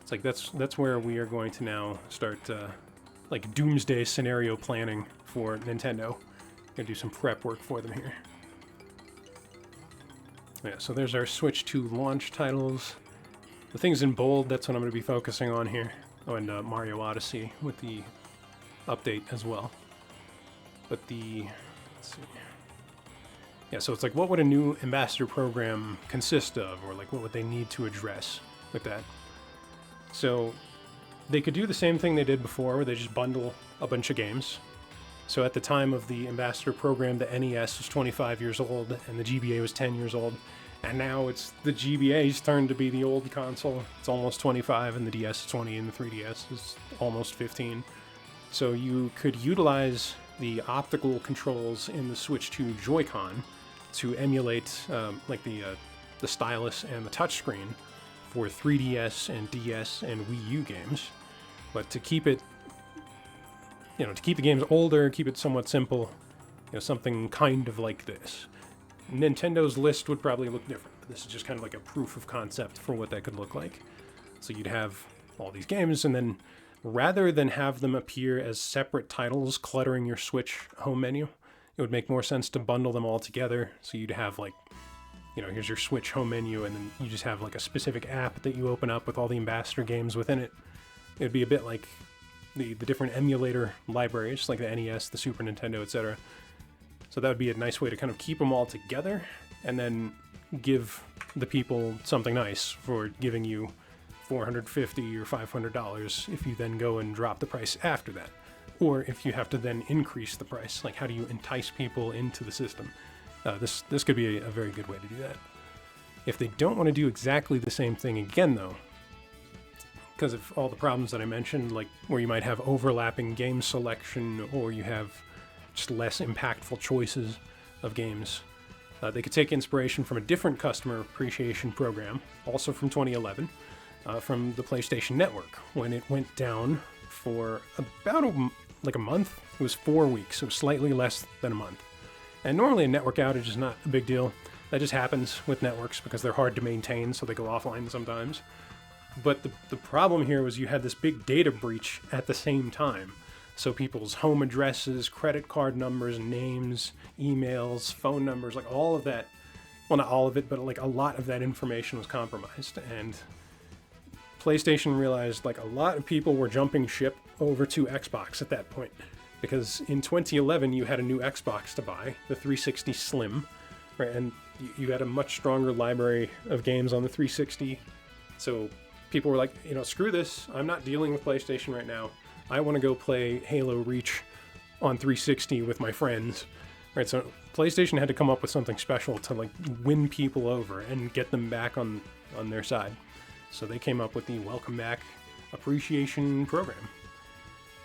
It's like that's where we are going to now start like doomsday scenario planning for Nintendo. Gonna do some prep work for them here. Yeah, so there's our Switch 2 launch titles. The things in bold, that's what I'm going to be focusing on here. Oh, and Mario Odyssey with the update as well. But let's see. Yeah, so it's like, what would a new ambassador program consist of? Or like, what would they need to address with that? So they could do the same thing they did before, where they just bundle a bunch of games. So at the time of the ambassador program, the NES was 25 years old and the GBA was 10 years old. And now it's the GBA's turn to be the old console. It's almost 25 and the DS is 20 and the 3DS is almost 15. So you could utilize the optical controls in the Switch 2 Joy-Con to emulate like the stylus and the touchscreen for 3DS and DS and Wii U games. But to keep it, to keep the games older, keep it somewhat simple, something kind of like this. Nintendo's list would probably look different. This is just kind of like a proof of concept for what that could look like. So you'd have all these games, and then rather than have them appear as separate titles cluttering your Switch home menu, it would make more sense to bundle them all together. So you'd have like, here's your Switch home menu, and then you just have like a specific app that you open up with all the ambassador games within it. It would be a bit like the different emulator libraries, like the NES, the Super Nintendo, etc. So that would be a nice way to kind of keep them all together and then give the people something nice for giving you $450 or $500 if you then go and drop the price after that. Or if you have to then increase the price, like how do you entice people into the system? This could be a very good way to do that. If they don't want to do exactly the same thing again, though, because of all the problems that I mentioned, like where you might have overlapping game selection or you have just less impactful choices, of games. They could take inspiration from a different customer appreciation program, also from 2011, from the PlayStation Network, when it went down for about a month. It was 4 weeks, so slightly less than a month. And normally a network outage is not a big deal. That just happens with networks because they're hard to maintain, so they go offline sometimes. But the problem here was you had this big data breach at the same time. So people's home addresses, credit card numbers, names, emails, phone numbers, like all of that, well, not all of it, but like a lot of that information was compromised. And PlayStation realized like a lot of people were jumping ship over to Xbox at that point. Because in 2011, you had a new Xbox to buy, the 360 Slim, right? And you had a much stronger library of games on the 360. So people were like, screw this. I'm not dealing with PlayStation right now. I want to go play Halo Reach on 360 with my friends, right? So PlayStation had to come up with something special to like win people over and get them back on their side. So they came up with the Welcome Back Appreciation Program,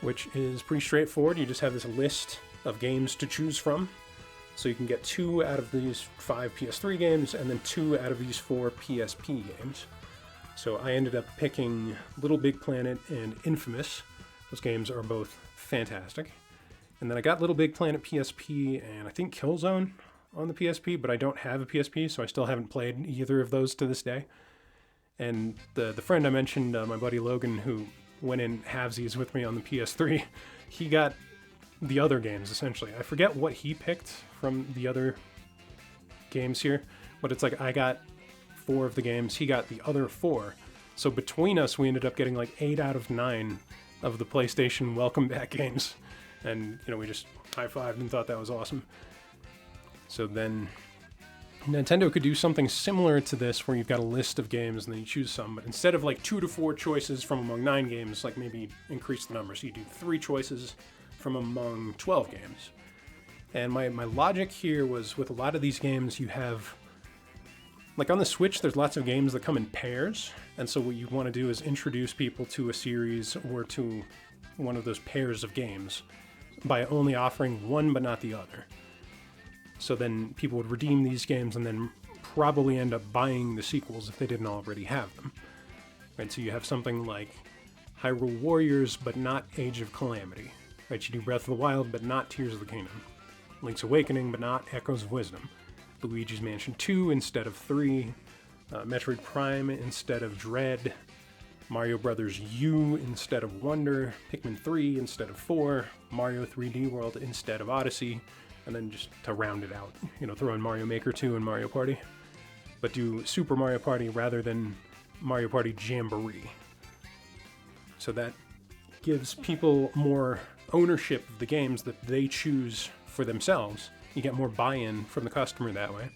which is pretty straightforward. You just have this list of games to choose from. So you can get 2 out of these 5 PS3 games and then 2 out of these 4 PSP games. So I ended up picking Little Big Planet and Infamous. Those games are both fantastic. And then I got Little Big Planet PSP and I think Killzone on the PSP, but I don't have a PSP, so I still haven't played either of those to this day. And the friend I mentioned, my buddy Logan, who went in halvesies with me on the PS3, he got the other games, essentially. I forget what he picked from the other games here, but it's like I got 4 of the games, he got the other 4. So between us, we ended up getting like 8 out of 9 of the PlayStation Welcome Back games. And, we just high-fived and thought that was awesome. So then Nintendo could do something similar to this where you've got a list of games and then you choose some, but instead of like 2 to 4 choices from among 9 games, like maybe increase the number. So you do 3 choices from among 12 games. And my logic here was with a lot of these games, you have, like on the Switch, there's lots of games that come in pairs. And so what you want to do is introduce people to a series or to one of those pairs of games by only offering one but not the other. So then people would redeem these games and then probably end up buying the sequels if they didn't already have them. Right, so you have something like Hyrule Warriors but not Age of Calamity. Right, you do Breath of the Wild but not Tears of the Kingdom. Link's Awakening but not Echoes of Wisdom. Luigi's Mansion 2 instead of 3. Metroid Prime instead of Dread. Mario Brothers U instead of Wonder. Pikmin 3 instead of 4. Mario 3D World instead of Odyssey. And then just to round it out, throw in Mario Maker 2 and Mario Party. But do Super Mario Party rather than Mario Party Jamboree. So that gives people more ownership of the games that they choose for themselves. You get more buy-in from the customer that way.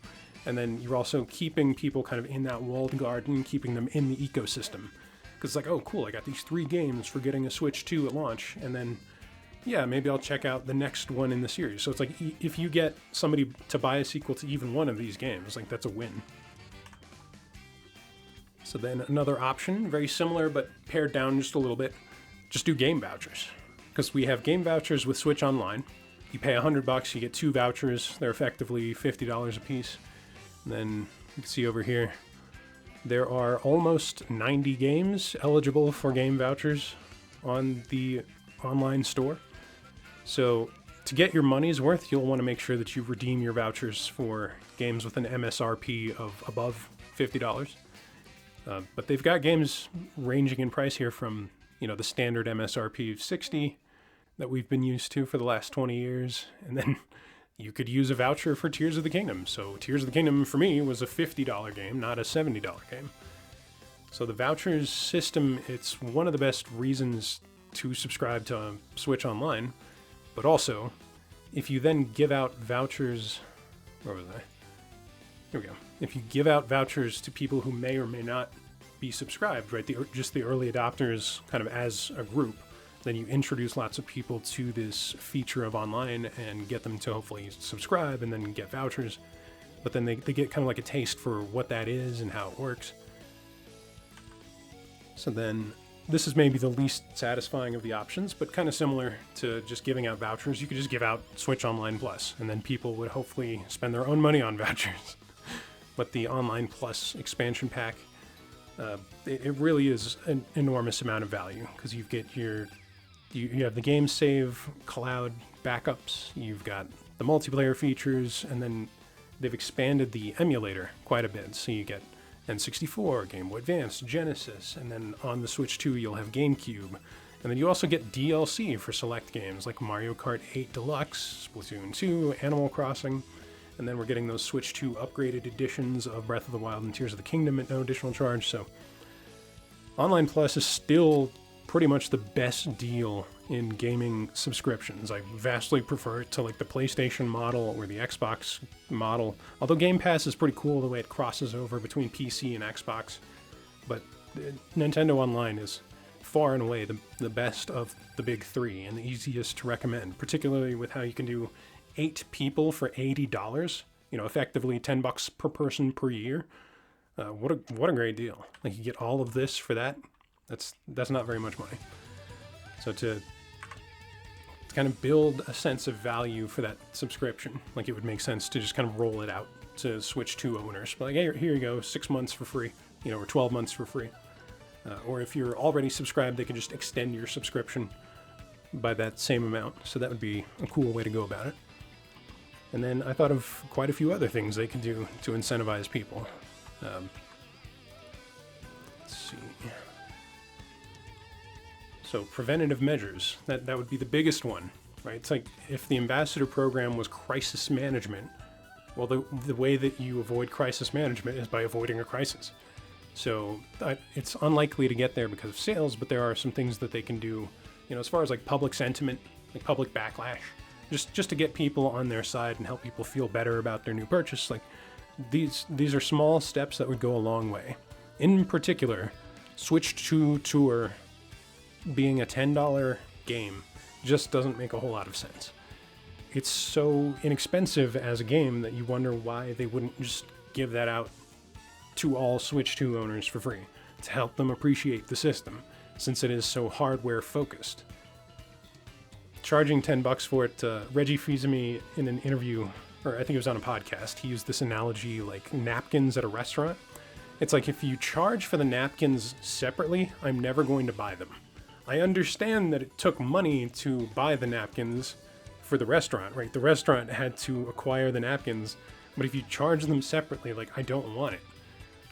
And then you're also keeping people kind of in that walled garden, keeping them in the ecosystem. Because it's like, oh, cool, I got these 3 games for getting a Switch 2 at launch. And then, yeah, maybe I'll check out the next one in the series. So it's like, if you get somebody to buy a sequel to even one of these games, like that's a win. So then another option, very similar but pared down just a little bit, just do game vouchers. Because we have game vouchers with Switch Online. You pay $100, you get 2 vouchers. They're effectively $50 a piece. And then you can see over here, there are almost 90 games eligible for game vouchers on the online store. So to get your money's worth, you'll want to make sure that you redeem your vouchers for games with an MSRP of above $50. But they've got games ranging in price here from, the standard MSRP of $60 that we've been used to for the last 20 years. And then you could use a voucher for Tears of the Kingdom. So Tears of the Kingdom for me was a $50 game, not a $70 game. So the vouchers system, it's one of the best reasons to subscribe to Switch Online. But also, if you then give out vouchers, where was I? Here we go. If you give out vouchers to people who may or may not be subscribed, right? Just the early adopters kind of as a group, then you introduce lots of people to this feature of online and get them to hopefully subscribe and then get vouchers. But then they get kind of like a taste for what that is and how it works. So then this is maybe the least satisfying of the options, but kind of similar to just giving out vouchers. You could just give out Switch Online Plus, and then people would hopefully spend their own money on vouchers. But the Online Plus expansion pack, it really is an enormous amount of value, because you have the game save, cloud backups, you've got the multiplayer features, and then they've expanded the emulator quite a bit. So you get N64, Game Boy Advance, Genesis, and then on the Switch 2 you'll have GameCube. And then you also get DLC for select games like Mario Kart 8 Deluxe, Splatoon 2, Animal Crossing, and then we're getting those Switch 2 upgraded editions of Breath of the Wild and Tears of the Kingdom at no additional charge. So Online Plus is still pretty much the best deal in gaming subscriptions. I vastly prefer it to like the PlayStation model or the Xbox model, although Game Pass is pretty cool the way it crosses over between PC and Xbox. But Nintendo Online is far and away the best of the big three and the easiest to recommend, particularly with how you can do 8 people for $80, effectively $10 per person per year. What a great deal. Like, you get all of this for that. That's not very much money. So to kind of build a sense of value for that subscription, like, it would make sense to just kind of roll it out to Switch 2 owners. But like, hey, here you go, 6 months for free, or 12 months for free. Or if you're already subscribed, they can just extend your subscription by that same amount. So that would be a cool way to go about it. And then I thought of quite a few other things they could do to incentivize people. Let's see. So preventative measures, that would be the biggest one, right? It's like if the ambassador program was crisis management, well, the way that you avoid crisis management is by avoiding a crisis. So it's unlikely to get there because of sales, but there are some things that they can do, as far as like public sentiment, like public backlash, just to get people on their side and help people feel better about their new purchase. Like, these are small steps that would go a long way. In particular, Switch 2 Tour being a $10 game just doesn't make a whole lot of sense. It's so inexpensive as a game that you wonder why they wouldn't just give that out to all Switch 2 owners for free to help them appreciate the system, since it is so hardware focused. Charging $10 for it, Reggie Fils-Aimé in an interview, or I think it was on a podcast, he used this analogy like napkins at a restaurant. It's like, if you charge for the napkins separately, I'm never going to buy them. I understand that it took money to buy the napkins for the restaurant, right? The restaurant had to acquire the napkins, but if you charge them separately, like, I don't want it.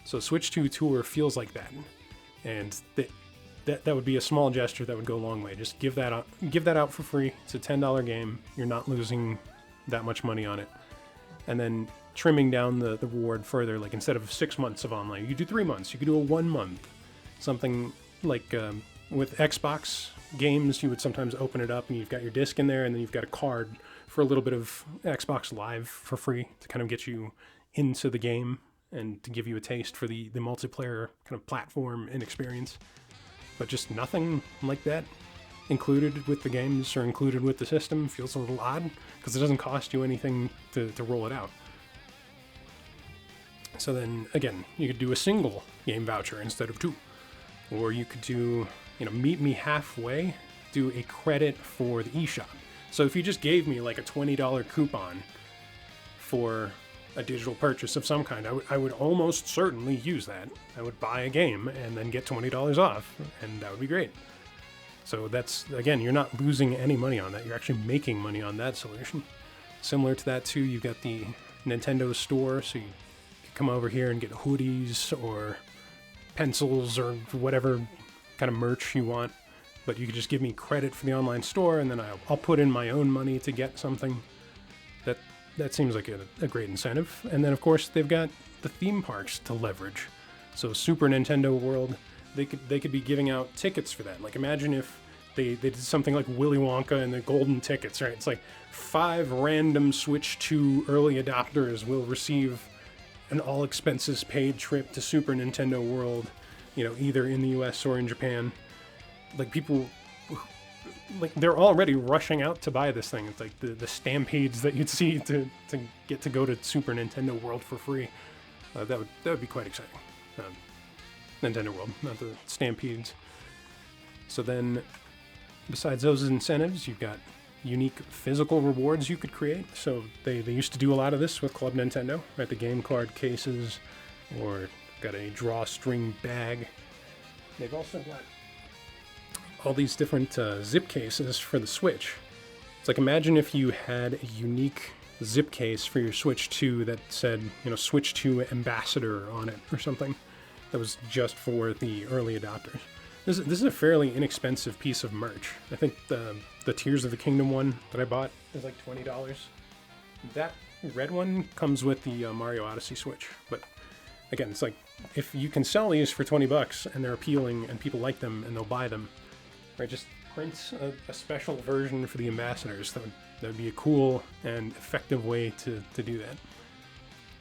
So Switch 2 Tour feels like that, and that would be a small gesture that would go a long way. Just give that out for free. It's a $10 game. You're not losing that much money on it. And then trimming down the reward further, like, instead of 6 months of online, you could do 3 months. You could do a 1 month. Something like with Xbox games, you would sometimes open it up and you've got your disc in there, and then you've got a card for a little bit of Xbox Live for free to kind of get you into the game and to give you a taste for the multiplayer kind of platform and experience. But just nothing like that included with the games or included with the system feels a little odd, because it doesn't cost you anything to roll it out. So then, again, you could do a single game voucher instead of 2. Or you could do, meet me halfway, do a credit for the eShop. So if you just gave me like a $20 coupon for a digital purchase of some kind, I would almost certainly use that. I would buy a game and then get $20 off, and that would be great. So that's, again, you're not losing any money on that. You're actually making money on that solution. Similar to that, too, you've got the Nintendo store, so you can come over here and get hoodies or pencils or whatever kind of merch you want. But you could just give me credit for the online store, and then I'll put in my own money to get something. That seems like a great incentive. And then, of course, they've got the theme parks to leverage. So Super Nintendo World, they could be giving out tickets for that. Like, imagine if they did something like Willy Wonka and the golden tickets, right? It's like 5 random Switch 2 early adopters will receive an all-expenses-paid trip to Super Nintendo World, either in the US or in Japan. Like, people, like, they're already rushing out to buy this thing. It's like the stampedes that you'd see to get to go to Super Nintendo World for free. That would be quite exciting. Nintendo World, not the stampedes. So then, besides those incentives, you've got unique physical rewards you could create. So they used to do a lot of this with Club Nintendo, right? The game card cases, or got a drawstring bag. They've also got all these different zip cases for the Switch. It's like, imagine if you had a unique zip case for your Switch 2 that said, Switch 2 Ambassador on it or something. That was just for the early adopters. This is a fairly inexpensive piece of merch. I think the Tears of the Kingdom one that I bought is like $20. That red one comes with the Mario Odyssey Switch. But again, it's like, if you can sell these for $20 and they're appealing and people like them and they'll buy them, right? Just print a special version for the ambassadors. That would be a cool and effective way to do that.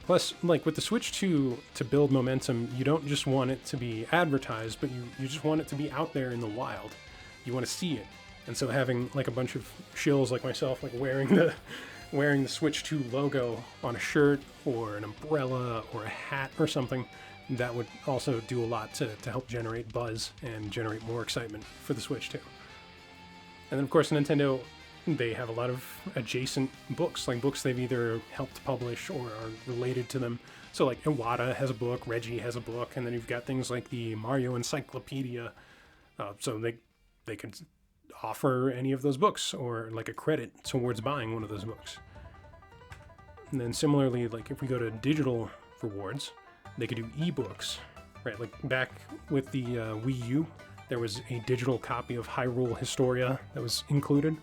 Plus, like with the Switch 2, to build momentum, you don't just want it to be advertised, but you just want it to be out there in the wild. You want to see it. And so having like a bunch of shills like myself, like wearing the Switch 2 logo on a shirt or an umbrella or a hat or something, that would also do a lot to help generate buzz and generate more excitement for the Switch 2. And then of course Nintendo, they have a lot of adjacent books, like books they've either helped publish or are related to them. So like Iwata has a book, Reggie has a book, and then you've got things like the Mario Encyclopedia. So they could offer any of those books or like a credit towards buying one of those books. And then similarly, like if we go to digital rewards, they could do ebooks, right? Like back with the Wii U, there was a digital copy of Hyrule Historia that was included.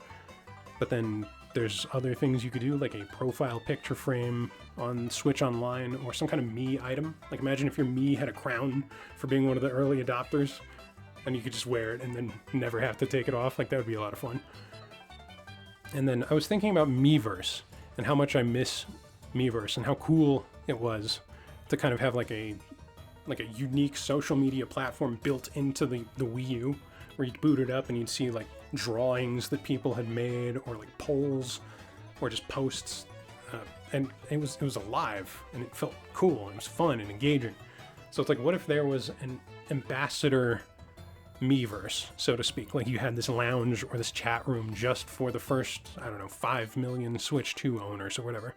But then there's other things you could do, like a profile picture frame on Switch Online or some kind of Mii item. Like imagine if your Mii had a crown for being one of the early adopters and you could just wear it and then never have to take it off. Like that would be a lot of fun. And then I was thinking about Miiverse and how much I miss Miiverse and how cool it was to kind of have like a unique social media platform built into the Wii U, where you'd boot it up and you'd see like drawings that people had made or like polls or just posts, and it was alive and it felt cool and it was fun and engaging. So it's like, what if there was an ambassador Miiverse, so to speak? Like you had this lounge or this chat room just for the first, 5 million Switch 2 owners or whatever.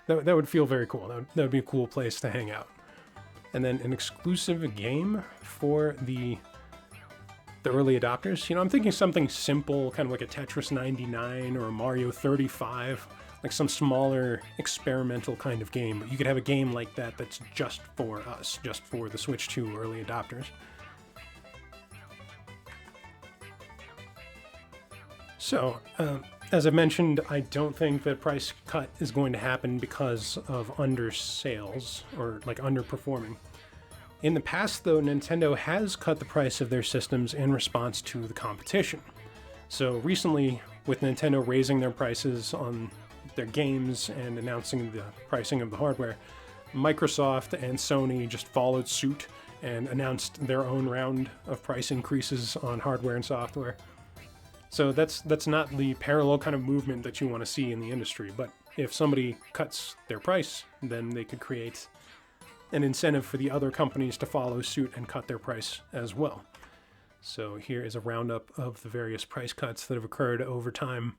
That would feel very cool. That would be a cool place to hang out. And then an exclusive game for the early adopters. I'm thinking something simple, kind of like a Tetris 99 or a Mario 35, like some smaller experimental kind of game. But you could have a game like that that's just for us, just for the Switch 2 early adopters. So, as I mentioned, I don't think that price cut is going to happen because of undersales or like underperforming. In the past, though, Nintendo has cut the price of their systems in response to the competition. So recently, with Nintendo raising their prices on their games and announcing the pricing of the hardware, Microsoft and Sony just followed suit and announced their own round of price increases on hardware and software. So that's not the parallel kind of movement that you want to see in the industry, but if somebody cuts their price, then they could create an incentive for the other companies to follow suit and cut their price as well. So here is a roundup of the various price cuts that have occurred over time.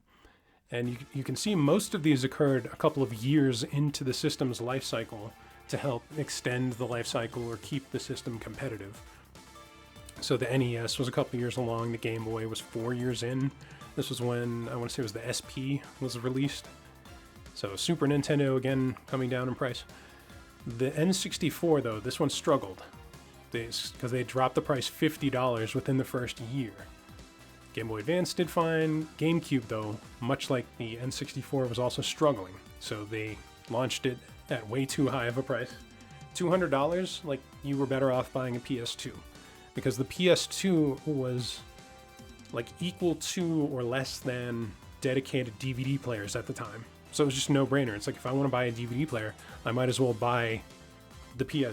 And you can see most of these occurred a couple of years into the system's life cycle to help extend the life cycle or keep the system competitive. So the NES was a couple years along, the Game Boy was 4 years in. This was when, I want to say it was the SP was released. So Super Nintendo, again, coming down in price. The N64, though, this one struggled because they dropped the price $50 within the first year. Game Boy Advance did fine. GameCube, though, much like the N64, was also struggling. So they launched it at way too high of a price. $200, like you were better off buying a PS2. Because the PS2 was like equal to or less than dedicated DVD players at the time. So it was just no brainer. It's like, if I want to buy a DVD player, I might as well buy the PS2.